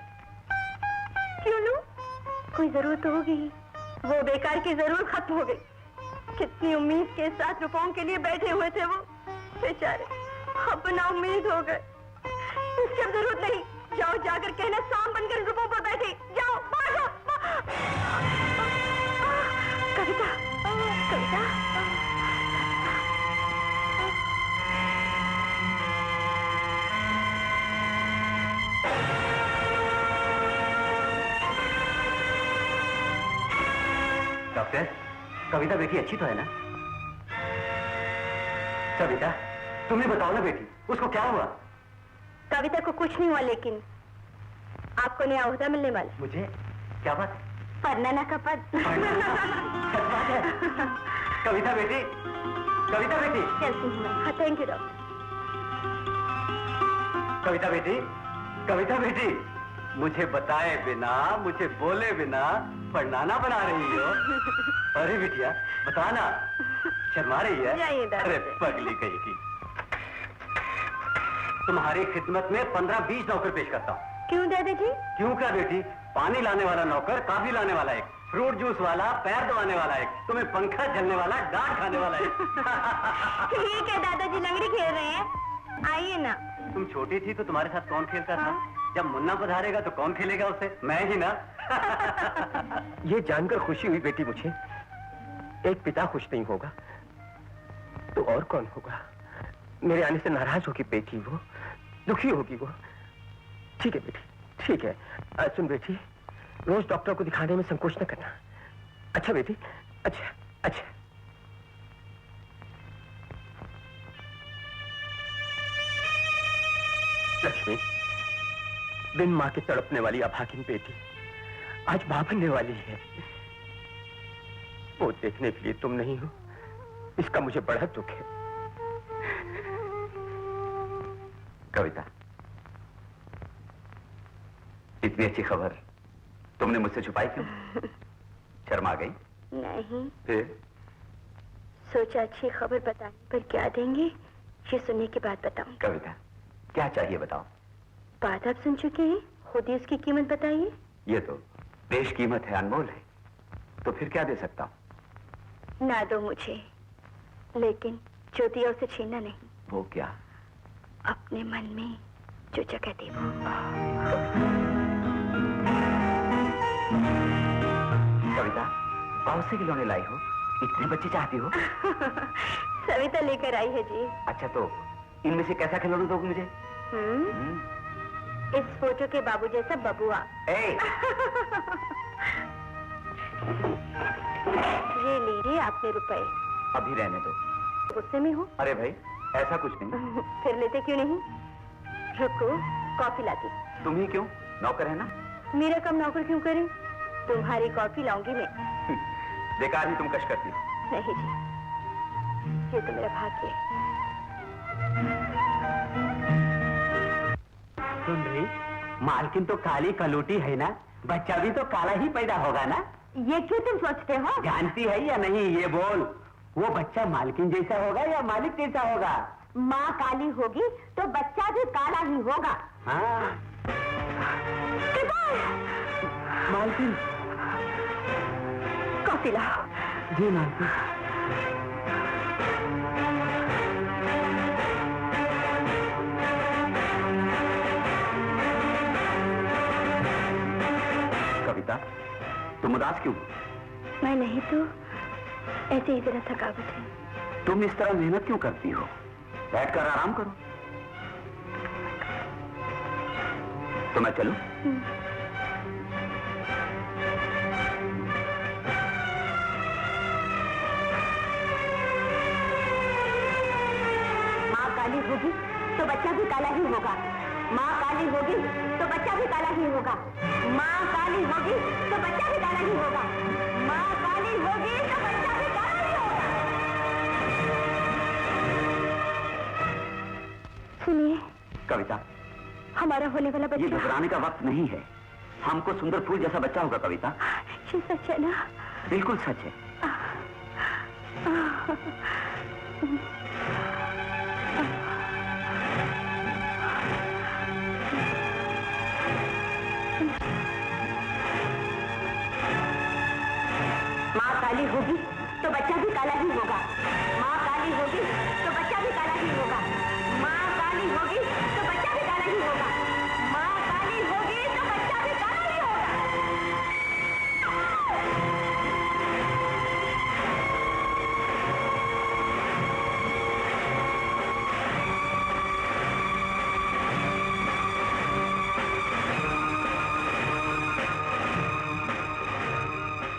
क्यों लूं? कोई जरूरत तो होगी ही। वो बेकार की जरूर खत्म हो गई। कितनी उम्मीद के साथ रुपयों के लिए बैठे हुए थे वो बेचारे, अब ना उम्मीद हो गए। इसकी अब जरूरत नहीं। जाओ, जाकर कहना सांप बनकर रुपयों पर बैठे। जाओ, भागो। कविता, कविता, डॉक्टर, कविता बेटी अच्छी तो है ना? कविता, तुम ही बताओ ना बेटी, उसको क्या हुआ? कविता को कुछ नहीं हुआ, लेकिन आपको नया ओहदा मिलने वाला। मुझे? क्या बात? परनाना का पद। कविता बेटी, कविता बेटी। चलती हूँ मैं। हाँ, थैंक यू डॉक्टर। कविता बेटी, कविता बेटी, मुझे बताए बिना, मुझे बोले बिना पढ़नाना बना रही हो। अरे बिटिया, बताना, शर्मा रही है? जाइए दादा। अरे पगली कहीं की। तुम्हारी खिदमत में 15-20 नौकर पेश करता हूँ। क्यों दादाजी? क्यों क्या बेटी? पानी लाने वाला नौकर, कॉफी लाने वाला एक, फ्रूट जूस वाला, पैर दबाने वाला एक, तुम्हें पंखा झलने वाला, डांट खाने वाला एक। ठीक है दादाजी, लंगड़ी खेल रहे हैं, आइए ना। तुम छोटी थी तो तुम्हारे साथ कौन खेलता था? जब मुन्ना पधारेगा तो कौन खेलेगा उससे? मैं ही ना। ये जानकर खुशी हुई बेटी मुझे, एक पिता खुश नहीं होगा तो और कौन होगा? मेरे आने से नाराज होगी बेटी, वो दुखी होगी वो। ठीक है बेटी, ठीक है। सुन बेटी, रोज डॉक्टर को दिखाने में संकोच न करना। अच्छा बेटी, अच्छा अच्छा। लक्ष्मी, बिन मां के तड़पने वाली अभागिन बेटी आज मां बनने वाली है। वो देखने के लिए तुम नहीं हो, इसका मुझे बड़ा दुख है। कविता, इतनी अच्छी खबर तुमने मुझसे छुपाई क्यों? शर्म आ गई? नहीं, फिर? सोचा अच्छी खबर बताने पर क्या देंगे, ये सुनने के बाद बताऊं। कविता, क्या चाहिए बताओ। बात आप सुन चुके हैं, खुद ही उसकी कीमत बताइए। ये तो बेशकीमत है, अनमोल है, तो फिर क्या दे सकता हूं? ना दो मुझे, लेकिन जो दिया उसे छीनना नहीं। वो क्या? अपने मन में जो जगह दे वो। कविता, बहुत से खिलौने लाई हो, इतने बच्चे चाहती हो? सविता लेकर आई है जी। अच्छा, तो इनमें से कैसा खिलौना दोगे मुझे? इस फोटो के बाबू जैसा बबुआ। ये लीजिए आपने रुपए। अभी रहने दो। गुस्से में हो? अरे भाई, ऐसा कुछ नहीं। फिर लेते क्यों नहीं? रुको, कॉफी लाती। तुम ही क्यों? नौकर है ना? मेरा काम नौकर क्यों करें? तुम्हारी कॉफी लाऊंगी मैं। बेकार ही तुम कश करती हो। नहीं जी, ये तो मेरा भाग्य है। सुन रही, मालकिन तो काली कलूटी है ना, बच्चा भी तो काला ही पैदा होगा ना? ये क्यों तुम सोचते हो? जानती है या नहीं ये बोल, वो बच्चा मालकिन जैसा होगा या मालिक जैसा होगा? माँ काली होगी तो बच्चा भी काला ही होगा। हाँ। मालकिन, कॉफी लाओ। जी मालकिन। कविता, तुम उदास क्यों? मैं नहीं तो ऐसे ही जरा थकावट है। तुम इस तरह मेहनत क्यों करती हो? बैठकर आराम करो। तो मैं चलूं? माँ काली होगी तो बच्चा भी काला ही होगा। माँ काली होगी तो बच्चा भी काला ही होगा। माँ काली होगी तो बच्चा भी काला ही होगा। माँ काली होगी तो बच्चा भी काला ही होगा। सुनिए कविता, हमारा होने वाला ये बच्चा। घबराने का वक्त नहीं है। हमको सुंदर फूल जैसा बच्चा होगा कविता। ये सच है ना? बिल्कुल सच है। माँ काली होगी तो बच्चा भी काला ही होगा। माँ काली होगी तो बच्चा भी काला ही होगा। माँ काली होगी तो बच्चा भी काला ही होगा। माँ काली होगी तो बच्चा भी काला ही होगा।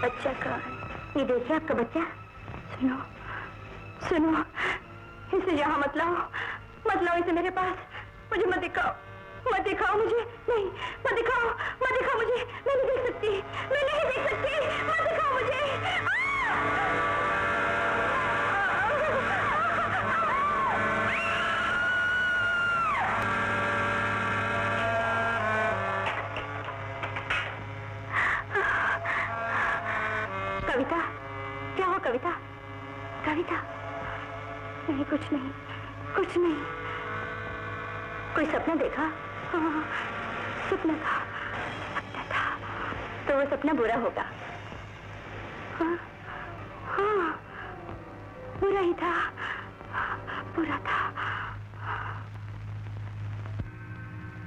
बच्चा कहाँ है? ये देखिए आपका बच्चा। सुनो सुनो, इसे यहाँ मत लाओ, मत लाओ इसे मेरे पास। मुझे मत दिखाओ, मत दिखाओ मुझे। नहीं, मत दिखाओ, मत दिखाओ मुझे। मैं नहीं देख सकती, मैं नहीं देख सकती। मत दिखाओ मुझे। कविता, क्या हो कविता? कविता, नहीं कुछ नहीं, कुछ नहीं। कोई सपना देखा? हाँ, सपना था, सपना था। तो वो सपना बुरा होगा। हाँ, हाँ, बुरा ही था, बुरा था।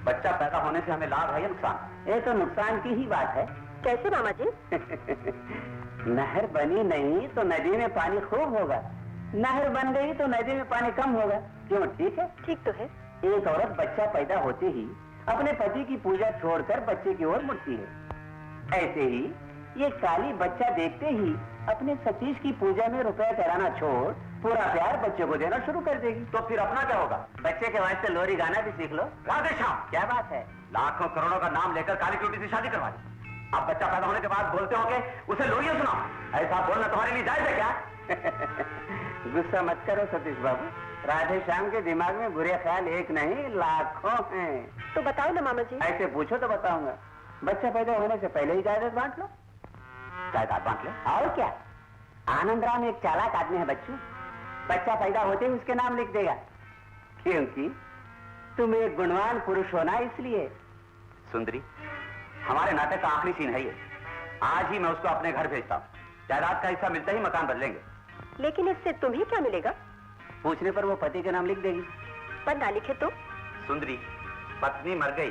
बच्चा पैदा होने से हमें लाभ है या नुकसान? ये तो नुकसान की ही बात है। कैसे मामा जी? नहर बनी नहीं तो नदी में पानी खूब होगा, नहर बन गई तो नदी में पानी कम होगा। क्यों, ठीक है? ठीक तो है। एक औरत बच्चा पैदा होते ही अपने पति की पूजा छोड़कर बच्चे की ओर मुड़ती है। ऐसे ही ये काली बच्चा देखते ही अपने सतीश की पूजा में रुपया चढ़ाना छोड़ पूरा प्यार बच्चे को देना शुरू कर देगी। तो फिर अपना क्या होगा? बच्चे के वास्ते लोरी गाना भी सीख लो। राधे श्याम, क्या बात है? लाखों करोड़ों का नाम लेकर काली क्यूटी से शादी करवा दी। अब बच्चा पैदा होने के बाद बोलते होंगे उसे लोरियां सुनाओ। ऐसा बोलना तुम्हारे लिए जायज है क्या? गुस्सा मत करो सतीश बाबू, राधे श्याम के दिमाग में बुरे ख्याल एक नहीं लाखों हैं। तो बताओ ना मामा जी। ऐसे पूछो तो बताऊंगा। बच्चा पैदा होने से पहले ही जायदाद बांट लो। जायदाद बांट ले। और क्या, आनंद राम एक चालाक आदमी है बच्चू। बच्चा पैदा होते ही उसके नाम लिख देगा, क्योंकि तुम एक गुणवान पुरुष होना इसलिए। सुंदरी, हमारे नाटक का आखिरी सीन है ये। आज ही मैं उसको अपने घर भेजता हूँ। जायदाद का हिस्सा मिलते ही मकान बदलेंगे। लेकिन इससे तुम्हें क्या मिलेगा? पूछने पर वो पति के नाम लिख देगी। पर ना लिखे तो? सुंदरी, पत्नी मर गई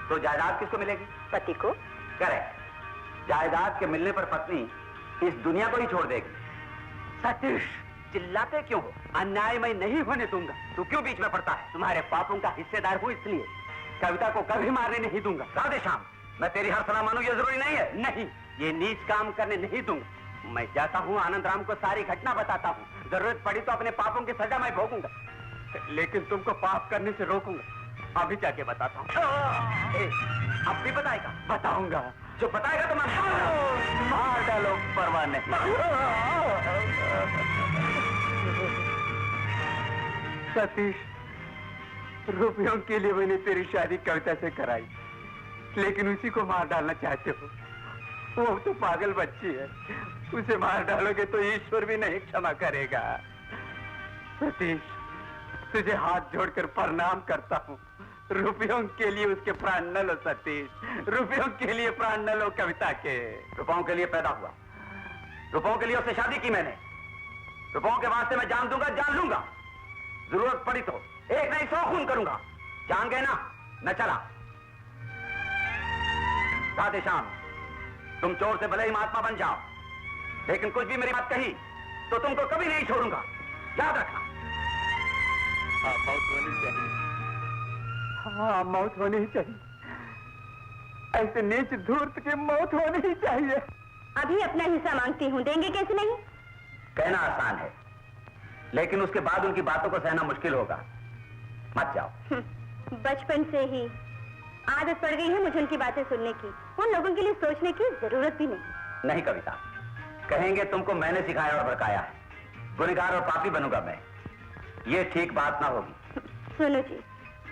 तो जायदाद किसको मिलेगी? पति को। करेक्ट। जायदाद के मिलने पर पत्नी इस दुनिया को ही छोड़ देगी। सतीश, चिल्लाते क्यों हो? अन्याय मैं नहीं होने दूंगा। तू क्यों बीच में पड़ता है? तुम्हारे पापों का हिस्सेदार हूं इसलिए। कविता को कभी मारने नहीं दूंगा। राधे श्याम, मैं तेरी हर सलाह मानूं ये जरूरी नहीं है। नहीं, ये नीच काम करने नहीं दूंगा। मैं जाता हूँ, आनंद राम को सारी घटना बताता हूँ। जरूरत पड़ी तो अपने पापों की सजा मैं भोगूंगा, लेकिन तुमको पाप करने से रोकूंगा। अभी जाके बताता हूँ। अब भी बताएगा? बताऊंगा। जो बताएगा तो मैं मार डालो, परवाह नहीं। सतीश, रुपयों के लिए मैंने तेरी शादी कविता से कराई, लेकिन उसी को मार डालना चाहते हो। वो तो पागल बच्ची है, उसे मार डालोगे तो ईश्वर भी नहीं क्षमा करेगा। सतीश, तुझे हाथ जोड़कर प्रणाम करता हूँ। रुपयों के लिए उसके प्राण न लो सतीश, रुपयों के लिए प्राण न लो कविता के। रुपयों के लिए पैदा हुआ, रुपयों के लिए उससे शादी की मैंने। रुपयों के वास्ते मैं जान दूंगा, जान लूंगा। जरूरत पड़ी तो 1 नहीं 100 खून करूंगा। जान गए ना? न चला। राधे श्याम, तुम चोर से भले ही महात्मा बन जाओ, लेकिन कुछ भी मेरी बात कही तो तुमको कभी नहीं छोड़ूंगा, याद रखना। मौत होनी चाहिए। हाँ, मौत होनी ही चाहिए। ऐसे नीच धूर्त की मौत होनी ही चाहिए। अभी अपना हिस्सा मांगती हूँ, देंगे कैसे नहीं? कहना आसान है, लेकिन उसके बाद उनकी बातों को सहना मुश्किल होगा। मत जाओ। बचपन से ही आदत पड़ गई है मुझे उनकी बातें सुनने की। उन लोगों के लिए सोचने की जरूरत भी नहीं। नहीं कविता, कहेंगे तुमको मैंने सिखाया और भड़काया है। गुनहगार और पापी बनूंगा मैं, ये ठीक बात ना होगी। सुनो जी,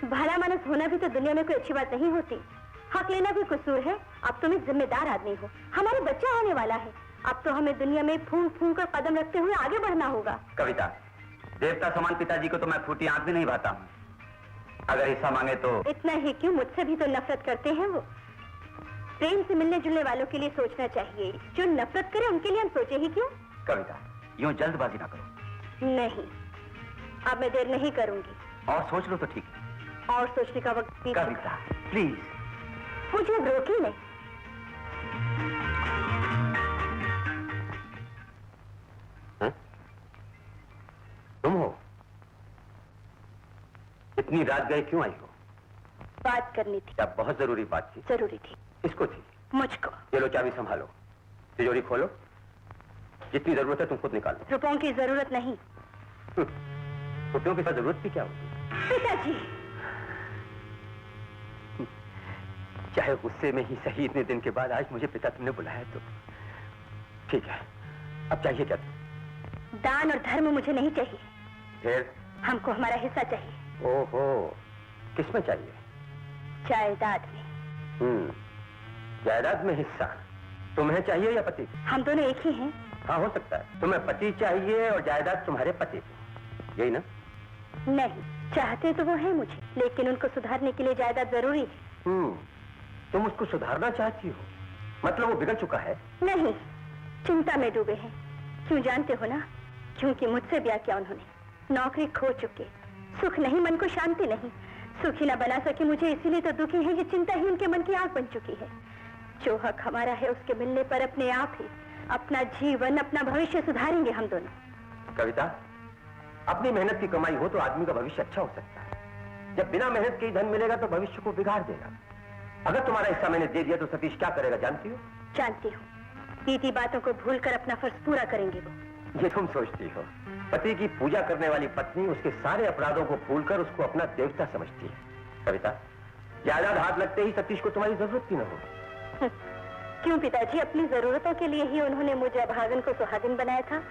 भला मानस होना भी तो दुनिया में कोई अच्छी बात नहीं होती। हक लेना भी कसूर है। अब तुम एक जिम्मेदार आदमी हो, हमारे बच्चा होने वाला है। अब तो हमें दुनिया में फूंक फूंक कर कदम रखते हुए आगे बढ़ना होगा। कविता, देवता समान पिताजी को तो मैं फूटी आंख भी नहीं भाता हूँ। अगर हिस्सा मांगे तो इतना ही क्यों, मुझसे भी तो नफरत करते हैं वो। प्रेम से मिलने जुलने वालों के लिए सोचना चाहिए, जो नफरत करे उनके लिए हम सोचे ही क्यों? कविता, यूं जल्दबाजी ना करो। नहीं, अब मैं देर नहीं करूंगी। और सोच लो तो ठीक। और सोचने का वक्त भी कविता प्लीज। मुझे अब रोकी नहीं। तुम हो? इतनी रात गए क्यों आई हो? बात करनी थी। क्या बहुत जरूरी बात थी? जरूरी थी। इसको थी? मुझको। ये लो चाबी संभालो, तिजोरी खोलो, जितनी जरूरत है तुम खुद निकाल लो। रुपयों की जरूरत नहीं। रुपयों की जरूरत भी क्या होगी? पिताजी, चाहे गुस्से में ही सही, इतने दिन के बाद आज मुझे पिता तुमने बुलाया तो ठीक है। अब चाहिए क्या? दान और धर्म मुझे नहीं चाहिए। फिर? हमको हमारा हिस्सा चाहिए। ओहो, किसमें चाहिए? जायदाद में। जायदाद में हिस्सा तुम्हें चाहिए या पति? हम दोनों एक ही हैं। हाँ, हो सकता है तुम्हें पति चाहिए और जायदाद तुम्हारे पति को, यही ना? नहीं, चाहते तो वो है मुझे, लेकिन उनको सुधारने के लिए जायदाद जरूरी है। तुम उसको सुधारना चाहती हो? मतलब वो बिगड़ चुका है? नहीं, चिंता में डूबे हैं। क्यों जानते हो ना? क्योंकि मुझसे ब्याह किया उन्होंने, नौकरी खो चुके, सुख नहीं, मन को शांति नहीं, सुखी न बना सके मुझे, इसीलिए तो दुखी है। ये चिंता ही उनके मन की आग बन चुकी है। जो हक हमारा है उसके मिलने पर अपने आप ही अपना जीवन, अपना भविष्य सुधारेंगे हम दोनों। कविता, अपनी मेहनत की कमाई हो तो आदमी का भविष्य अच्छा हो सकता है। जब बिना मेहनत के ही धन मिलेगा तो भविष्य को बिगाड़ देगा। अगर तुम्हारा हिस्सा मैंने दे दिया तो सतीश क्या करेगा जानती हो? जानती हूँ। बीती बातों को भूलकर अपना फर्ज पूरा करेंगे वो। ये तुम सोचती हो? पति की पूजा करने वाली पत्नी उसके सारे अपराधों को भूलकर उसको अपना देवता समझती है। कविता, जायदाद हाथ लगते ही सतीश को तुम्हारी जरूरत भी न होगी। क्यों पिताजी, अपनी जरूरतों के लिए ही उन्होंने मुझे अभागन को सुहागिन बनाया था,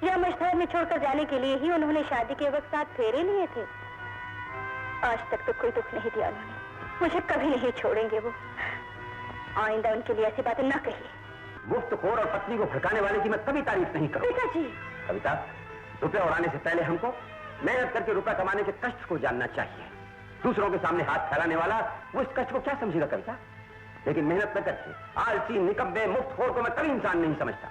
या मशहर में छोड़कर जाने के लिए ही उन्होंने शादी के वक्त साथ फेरे लिए थे? आज तक तो कोई दुख नहीं दिया उन्होंने, मुझे कभी नहीं छोड़ेंगे वो। आइंदा उनके लिए ऐसी बातें ना कहिए। मुफ्तखोर और पत्नी को भड़काने वाले की मैं कभी तारीफ नहीं करूंगा। पिताजी। कविता, रुपया उड़ाने से पहले हमको मेहनत करके रुपया कमाने के कष्ट को जानना चाहिए। दूसरों के सामने हाथ फैलाने वाला वो इस कष्ट को क्या समझेगा? कविता, लेकिन मेहनत न करके आलसी निकम्मे मुफ्तखोर को मैं कभी इंसान नहीं समझता,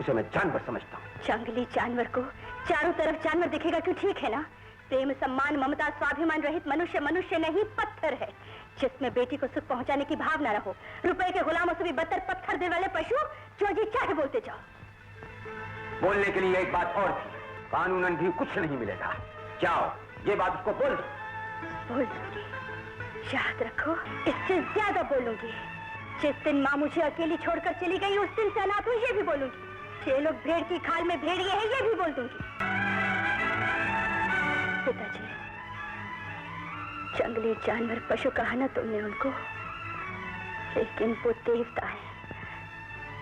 उसे मैं जानवर समझता हूँ। जंगली जानवर को चारों तरफ जानवर दिखेगा क्यों? ठीक है ना? प्रेम, सम्मान, ममता, स्वाभिमान रहित मनुष्य मनुष्य नहीं पत्थर है, जिसमें बेटी को सुख पहुंचाने की भावना रहो। रुपए के गुलामों से भी बदतर पत्थर देने वाले पशु, जो जी चाहे बोलते जाओ। बोलने के लिए एक बात और थी, कानूनन भी कुछ नहीं मिलेगा। जाओ, ये बात उसको बोल दूंगी, याद रखो, इससे ज्यादा बोलूंगी। जिस दिन माँ मुझे अकेली छोड़कर चली गई, उस दिन से अनाथ हूँ, ये भी बोलूंगी। ये लोग भेड़ की खाल में भेड़िए हैं, ये भी बोल दूंगी। पिताजी, जंगली जानवर पशु कहा ना तुमने उनको, लेकिन वो देवता है।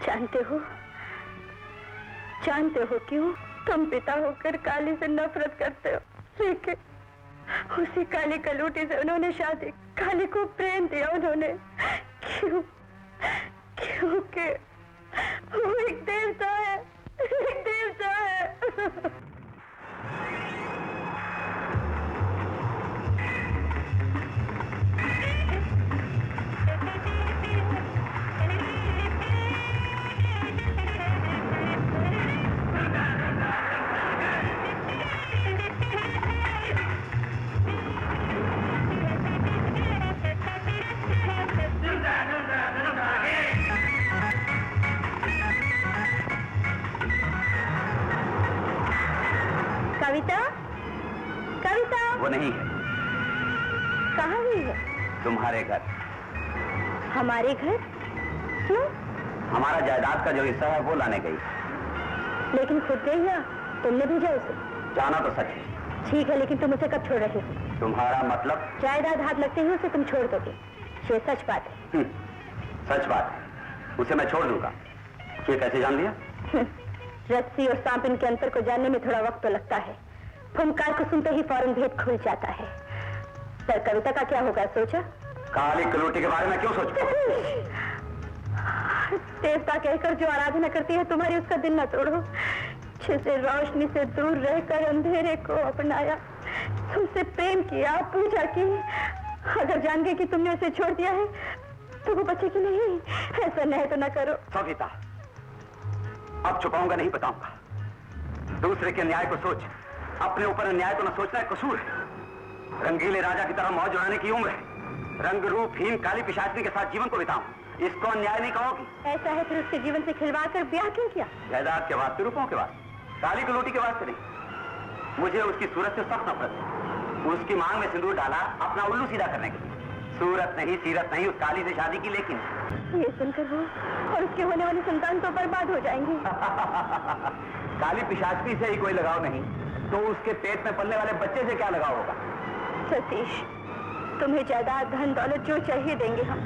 जानते हो क्यों? तुम पिता होकर काली से नफरत करते हो, लेकिन उसी काली कलूटी से उन्होंने शादी, काली को प्रेम दिया उन्होंने। क्यों? क्योंकि वो एक देवता है, एक देवता है। कविता वो नहीं है। कहाँ हुई है? तुम्हारे घर। हमारे घर? क्यों? हमारा जायदाद का जो हिस्सा है वो लाने गई। लेकिन खुद गई या तुमने भेजा उसे? जाना तो सच है। ठीक है, लेकिन तुम उसे कब छोड़ रहे हो? तुम्हारा मतलब? जायदाद हाथ लगते ही उसे तुम छोड़ दोगे, ये सच बात है। सच बात है, उसे मैं छोड़ दूंगा। ये कैसे जान लिया? रस्सी और सांपिन के अंतर को जानने में थोड़ा वक्त तो लगता है। फुंकार को सुनते ही फौरन भेद खुल जाता है। पर कविता का क्या होगा, सोचा? काली कलूटी के बारे में क्यों सोच? देवता कहकर जो आराधना करती है तुम्हारी, उसका दिल न तोड़ो। जिसे रोशनी से दूर रहकर अंधेरे को अपनाया, तुमसे प्रेम किया, पूजा की, अगर जान गए कि तुमने उसे छोड़ दिया है तो वो बचेगी नहीं। ऐसा नहीं तो न करो। सविता, अब छुपाऊंगा नहीं, बताऊंगा। दूसरे के न्याय को सोच, अपने ऊपर अन्याय को न सोचना है कसूर है। रंगीले राजा की तरह मौज उड़ाने की उम्र है। रंग रूपहीन काली पिशाचनी के साथ जीवन को बिताऊं, इसको अन्याय नहीं कहोगी? ऐसा है फिर उसके जीवन से खिलवाड़ कर ब्याह क्यों किया? जायदाद के वास्ते, रूपों के वास्ते, काली कलूटी के वास्ते नहीं। मुझे उसकी सूरत से सख्त नफरत है। उसकी मांग में सिंदूर डाला अपना उल्लू सीधा करने के लिए। सूरत नहीं, सीरत नहीं, उस काली से शादी की। लेकिन ये सुनकर वो और उसके होने वाली संतान तो बर्बाद हो जाएंगी। काली पिशाचनी से ही कोई लगाव नहीं तो उसके पेट में पलने वाले बच्चे से क्या लगाव होगा? सतीश, तुम्हें जायदाद, धन दौलत जो चाहिए देंगे हम,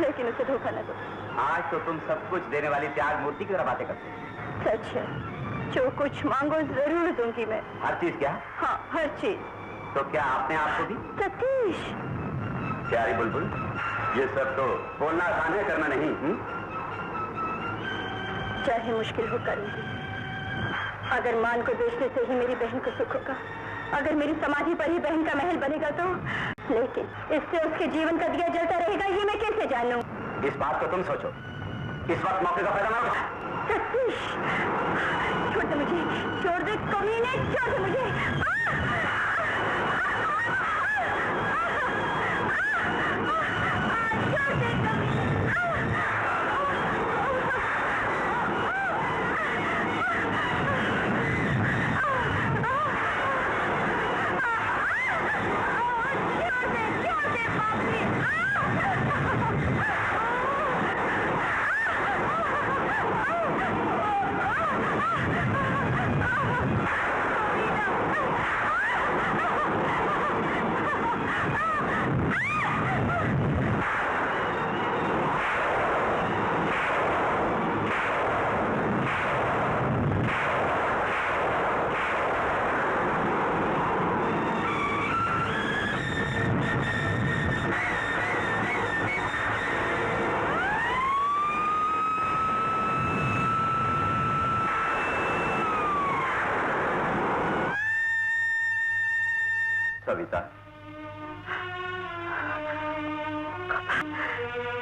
लेकिन उसे धोखा न दो। आज तो तुम सब कुछ देने वाली त्याग मूर्ति की तरह बातें करते हो। सच है, जो कुछ मांगो जरूर दूंगी मैं। हर चीज? क्या? हाँ, हर चीज। तो क्या आपने आपको दी? सतीश, प्यारी बुलबुल, ये सब तो बोलना आसान है, करना नहीं। चाहे मुश्किल हो करूंगी। अगर मान को बेचने से ही मेरी बहन को सुख होगा, अगर मेरी समाधि पर ही बहन का महल बनेगा तो, लेकिन इससे उसके जीवन का दिया जलता रहेगा, ये मैं कैसे जानूं? इस बात को तुम सोचो। इस वक्त मौके का फायदा ना उठा। सतीश, छोड़ दे मुझे, छोड़ दे कमीने, छोड़ दे मुझे।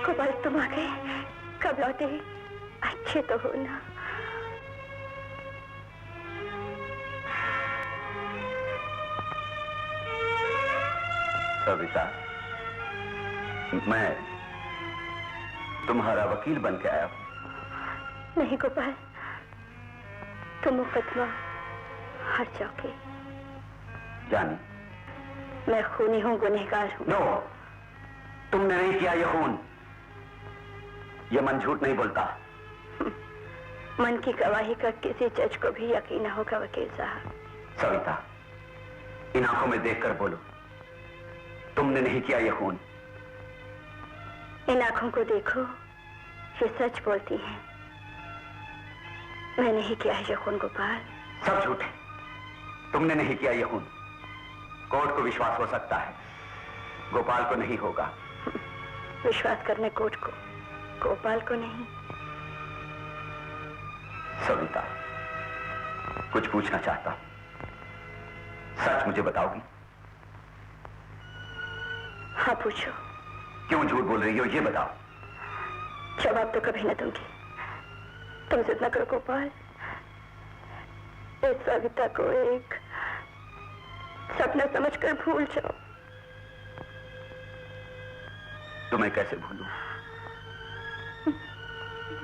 गोपाल तुम आ गए, कब लौटे? अच्छे तो हो ना? सविता, मैं तुम्हारा वकील बन के आया हूं। नहीं गोपाल, तुम मुकदमा हार जाओगे। जानी, मैं खूनी हूं, गुनहगार हूं। नो, तुमने नहीं किया ये खून। ये मन झूठ नहीं बोलता। मन की गवाही का किसी जज को भी यकीन न होगा वकील साहब। सविता, इन आंखों में देखकर बोलो, तुमने नहीं किया ये खून। इन आंखों को देखो, ये सच बोलती हैं। मैं नहीं किया है ये खून गोपाल। सब झूठ है। तुमने नहीं किया ये खून। कोर्ट को विश्वास हो सकता है, गोपाल को नहीं होगा। विश्वास करने कोर्ट को, गोपाल को नहीं। सविता, कुछ पूछना चाहता हूं, सच मुझे बताओगी? हाँ पूछो। क्यों झूठ बोल रही हो, ये बताओ। जवाब तो कभी न दूंगी। तुम जिद न करो गोपाल। इस सविता को एक सपना समझकर भूल जाओ। तो मैं कैसे भूलूं?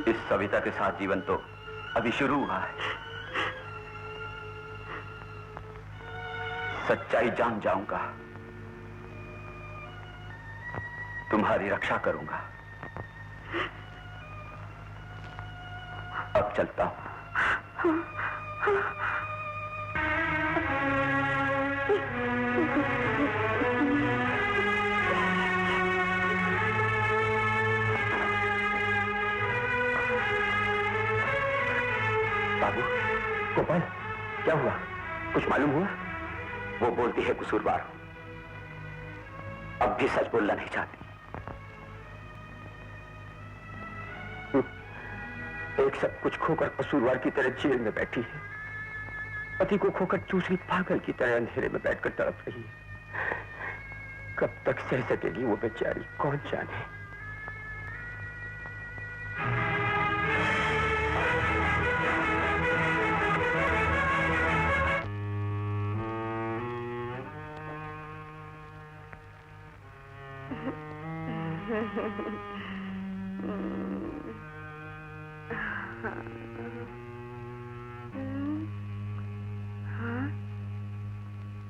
इस सविता के साथ जीवन तो अभी शुरू हुआ है। सच्चाई जान जाऊंगा, तुम्हारी रक्षा करूंगा। अब चलता हूं। बाबू, गोपाल, क्या हुआ? कुछ मालूम हुआ? वो बोलती है कसूरवार हूं, अब भी सच बोलना नहीं चाहती। एक सब कुछ खोकर कसूरवार की तरह जेल में बैठी है। पति को खोकर दूसरी पागल की तरह अंधेरे में बैठकर तड़प रही है। कब तक सह सकेगी वो बेचारी, कौन जाने।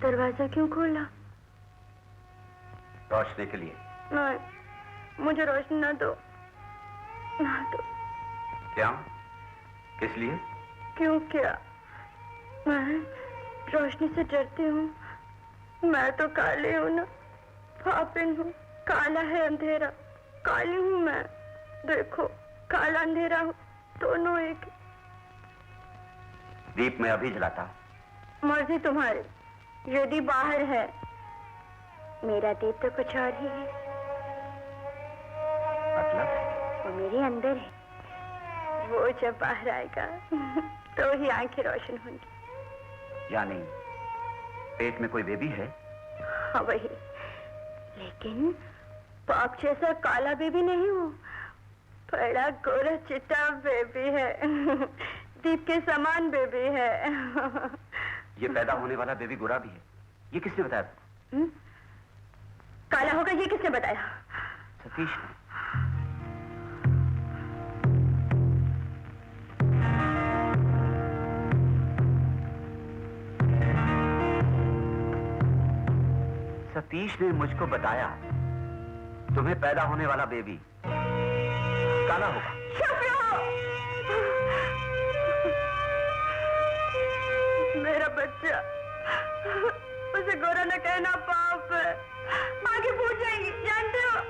दरवाजा क्यों खोला? रोशनी के लिए। नहीं, मुझे रोशनी ना दो, ना दो। क्या? किस लिए? क्यों क्या? मैं रोशनी से डरती हूँ। मैं तो काली हूँ ना, पापिन हूँ। काला है अंधेरा, काली हूँ मैं। देखो, काला अंधेरा हूँ, दोनों एक। दीप मैं अभी जलाता हूँ। मर्जी तुम्हारी। यदि बाहर है, मेरा दीप तो कुछ और ही है। मतलब? वो मेरे अंदर है। वो जब बाहर आएगा तो ही आंखें रोशन होंगी। यानी पेट में कोई बेबी है? हाँ वही, लेकिन पाप जैसा काला बेबी नहीं हो, बड़ा गोरा चिट्टा बेबी है। दीप के समान बेबी है। ये पैदा होने वाला बेबी गोरा भी है। ये किसने बताया? काला होगा ये किसने बताया? सतीश ने। सतीश ने मुझको बताया तुम्हें पैदा होने वाला बेबी काला होगा। मेरा बच्चा, उसे गोरा न कहना पाप है। आगे पूछ जाएंगी, जानते हो?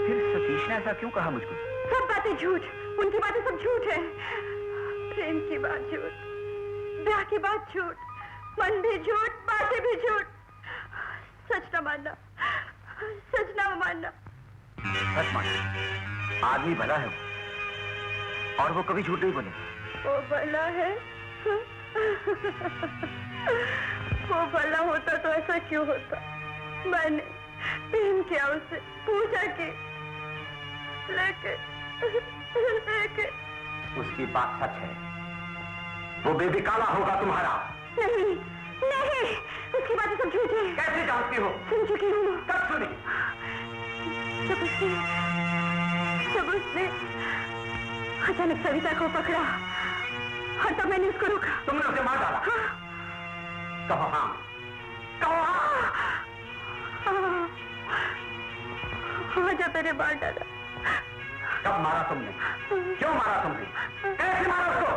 फिर सतीश ने ऐसा क्यों कहा मुझको? सब बातें झूठ, उनकी बातें सब झूठ है। प्रेम की बात झूठ, ब्याह की बात झूठ, मन भी झूठ, बातें भी झूठ। सच न मानना, सच न मानना। सच मानना। आदमी भला है वो, और वो कभी झूठ नहीं बोले। वो भला है? वो भला होता तो ऐसा क्यों होता? मैंने प्रेम किया उससे, पूछा कि लेके उसकी बात सच है। वो बेबी काला होगा तुम्हारा। नहीं नहीं, उसकी बातें सब झूठ है। कैसे जानती हो? सुन चुकी हूँ। कब सुनी? जब उसने अचानक सविता को पकड़ा और तब मैंने उसको रोका। तुमने उसे मार डाला? हाँ। कहो हाँ, कहो हाँ। जब मैंने मार डाला। कब मारा तुमने? क्यों मारा तुमने? कैसे मारा उसको?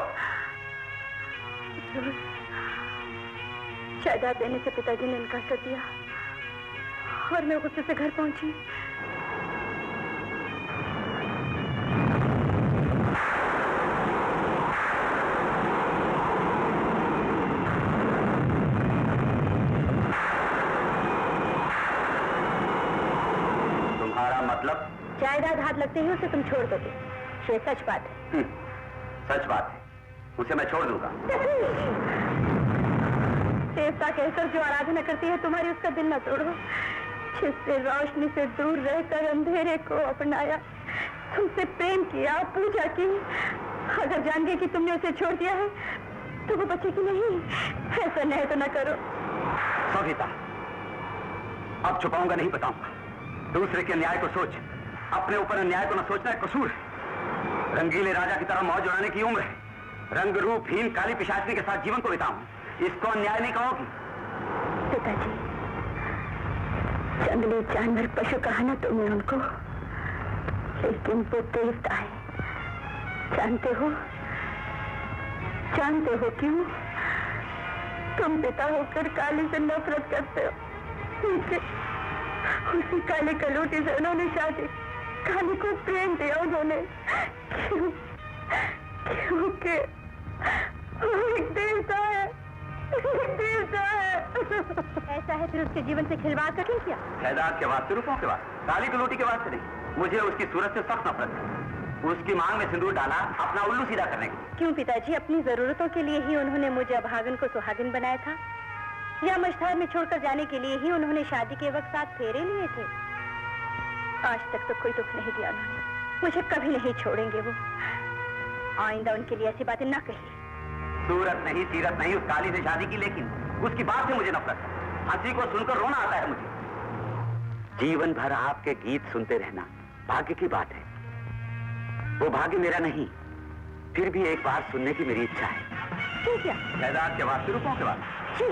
जायदाद देने से पिताजी ने इनकार कर दिया और मैं गुस्से से घर पहुंची। तुम्हारा मतलब? जायदाद हाथ लगते ही उसे तुम छोड़ दोगे, ये सच बात है। सच बात है, उसे मैं छोड़ दूंगा। देवता कहकर जो आराधना करती है तुम्हारी, उसका दिल न तोड़ो। जिसने रोशनी से दूर रहकर अंधेरे को अपनाया, तुमसे प्रेम किया, पूजा की, अगर जान गए कि तुमने उसे छोड़ दिया है तो वो बचेगी नहीं। ऐसा नहीं तो न करो। सविता, अब छुपाऊंगा नहीं, बताऊंगा। दूसरे के न्याय को सोच, अपने ऊपर अन्याय को न सोचना है कसूर। रंगीले राजा की तरह मौज उड़ाने की उम्र है। रंग रूपहीन काली पिशाचनी के साथ जीवन को बिताऊं, इसको अन्याय नहीं कहोगी? पिताजी, जंगली जानवर पशु कहा ना तुमने उनको, लेकिन वो देवता है। जानते हो क्यों? तुम पिता होकर काली से नफरत करते हो। उसी काली कलूटी से उन्होंने शादी, काली को प्रेम दिया उन्होंने। क्योंकि वो एक देवता है। ऐसा है फिर उसके जीवन से खिलवाड़ कर क्यों किया? जायदाद के वास्ते, रुपयों के वास्ते, काली कलूटी के वास्ते नहीं। मुझे उसकी सूरत से सख्त नफरत है। उसकी मांग में सिंदूर डाला अपना उल्लू सीधा करने के लिए। क्यों पिताजी? अपनी जरूरतों के लिए ही उन्होंने मुझे अभागन को सुहागिन बनाया था, या मझधार में छोड़कर जाने के लिए ही उन्होंने शादी के वक्त 7 फेरे लिए थे? आज तक तो कोई दुख नहीं दिया उन्होंने, मुझे कभी नहीं छोड़ेंगे वो। आइंदा उनके लिए ऐसी बातें ना कहिए। सूरत नहीं, सीरत नहीं, उस काली से शादी की, लेकिन उसकी बात से मुझे नफरत है। हंसी को सुनकर रोना आता है मुझे। जीवन भर आपके गीत सुनते रहना भाग्य की बात है। वो भाग्य मेरा नहीं, फिर भी एक बार सुनने की मेरी इच्छा है। ठीक है। जायदाद के वास्ते, रुपयों के वास्ते।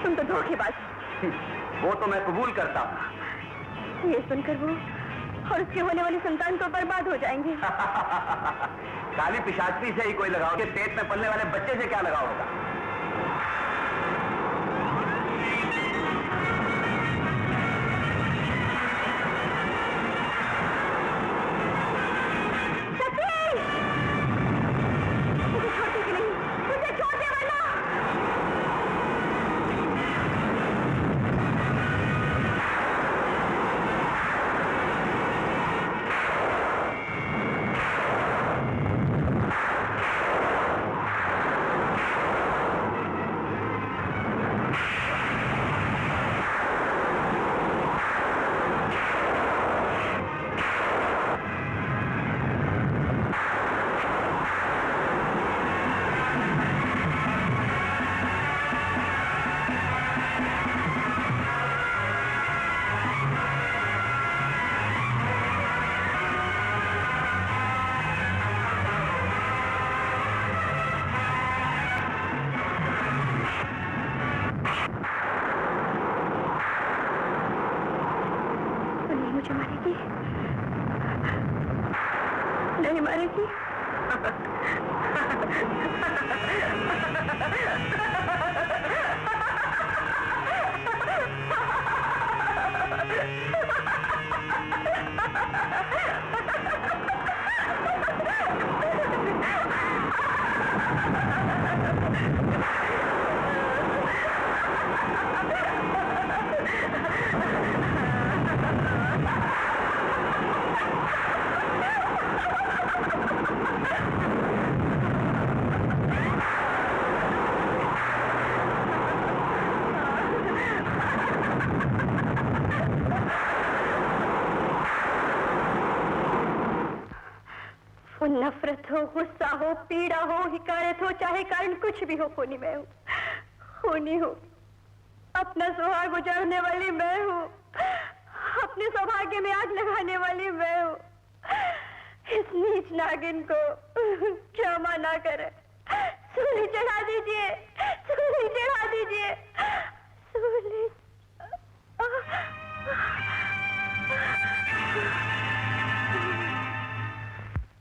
तुम तो धोखेबाज। वो तो मैं कबूल करता हूँ। ये सुनकर वो और उसके होने वाली संतान तो बर्बाद हो जाएंगे। काली पिशाचनी से ही कोई लगाव, के पेट में पलने वाले बच्चे से क्या लगाव होगा? नहीं मारेगी। नफरत हो, गुस्सा हो, पीड़ा हो, हिकारत हो, चाहे कारण कुछ भी हो, खूनी मैं हूँ, खूनी हूँ। अपना सुहाग उजाड़ने वाली मैं हूँ, अपने सौभाग्य में आग लगाने वाली मैं हूँ। इस नीच नागिन को क्षमा ना करे, सूली चढ़ा दीजिए, सूली चढ़ा दीजिए, सूली।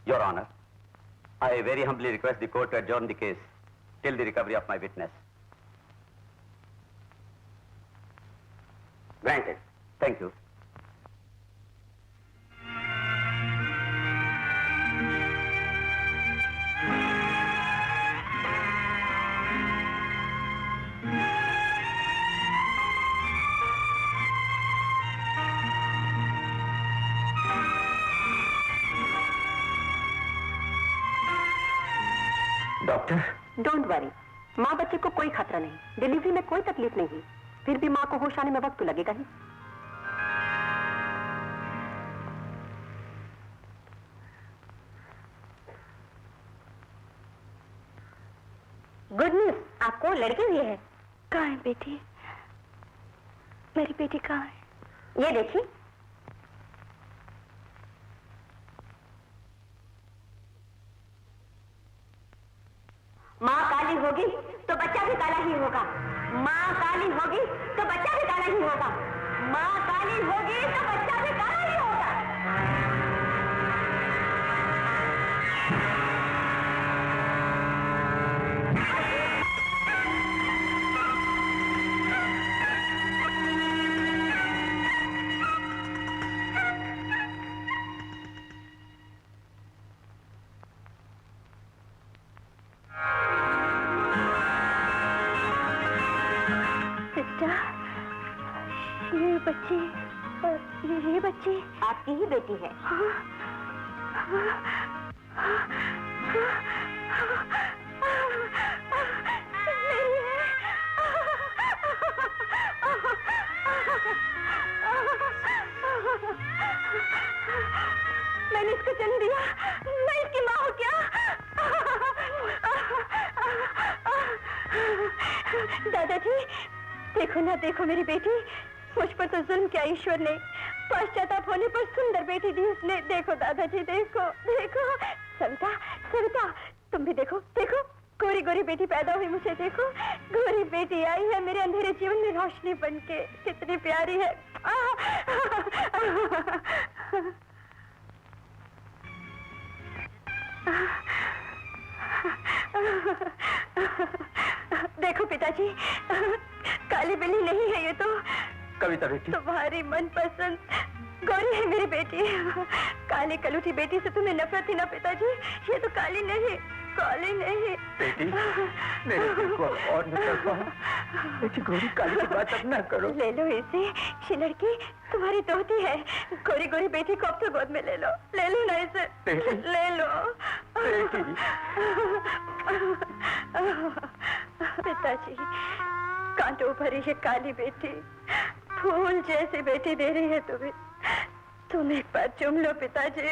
Your Honor, I very humbly request the court to adjourn the case till the recovery of my witness. Granted. Thank you. Doctor, don't worry, माँ बच्चे को कोई खतरा नहीं, डिलीवरी में कोई तकलीफ नहीं हुई, फिर भी माँ को होश आने में वक्त तो लगेगा ही। गुड न्यूज, आपको लड़की हुई है। कहाँ है बेटी? मेरी बेटी कहाँ है? ये देखिए। माँ काली होगी तो बच्चा भी काला ही होगा। माँ काली होगी तो बच्चा भी काला ही होगा। माँ काली होगी तो बच्चा भी काला ही होगा। ये बच्ची, ये बच्ची आपकी ही बेटी है। मैंने इसको जन्म दिया, मैं इसकी माँ हूँ क्या? दादाजी, देखो ना, देखो मेरी बेटी, मुझ पर तो जुल्म किया ईश्वर ने, पश्चाताप होने पर सुंदर बेटी दी उसने। देखो दादाजी, देखो देखो। सविता, सविता, तुम भी देखो, देखो, गोरी गोरी बेटी पैदा हुई मुझे, देखो, गोरी बेटी आई है मेरे अंधेरे जीवन में रोशनी बनके, कितनी प्यारी है। देखो पिताजी, काली बिल्ली नहीं है ये तो। कविता बेटी, तुम्हारी मनपसंद गौरी है मेरी बेटी। काली कलूठी बेटी से तुम्हें नफरत थी ना पिताजी? ये तो काली नहीं, काली नहीं। बेटी, मेरे दिल को और न कर पाओ। बेटी, गौरी काली की बात अब न करो। ले लो इसे, ये लड़की तुम्हारी दोहती है। गोरी गोरी बेटी को अब तो गोद में ले लो, ले लो ना इसे, ले लो। पिताजी, कांटों भरी ये काली बेटी फूल जैसी बेटी दे रही है तुम्हें। तुम एक बार चूम लो पिताजी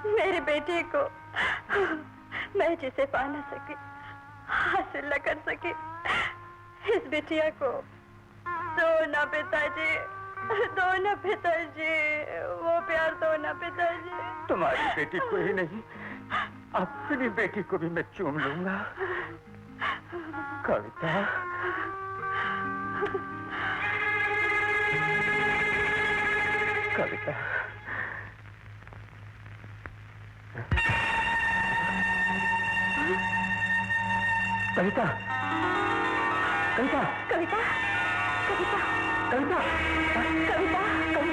मेरी बेटी को। मैं जिसे पा न सकी, हासिल न कर सकी, इस बिटिया को दो ना पिताजी, दो ना पिताजी, वो प्यार दो ना पिताजी। तुम्हारी बेटी को ही नहीं, अपनी बेटी को भी मैं चूम लूंगा। कविता, कविता, कविता, कविता, कविता, कविता, कविता, कविता, कविता।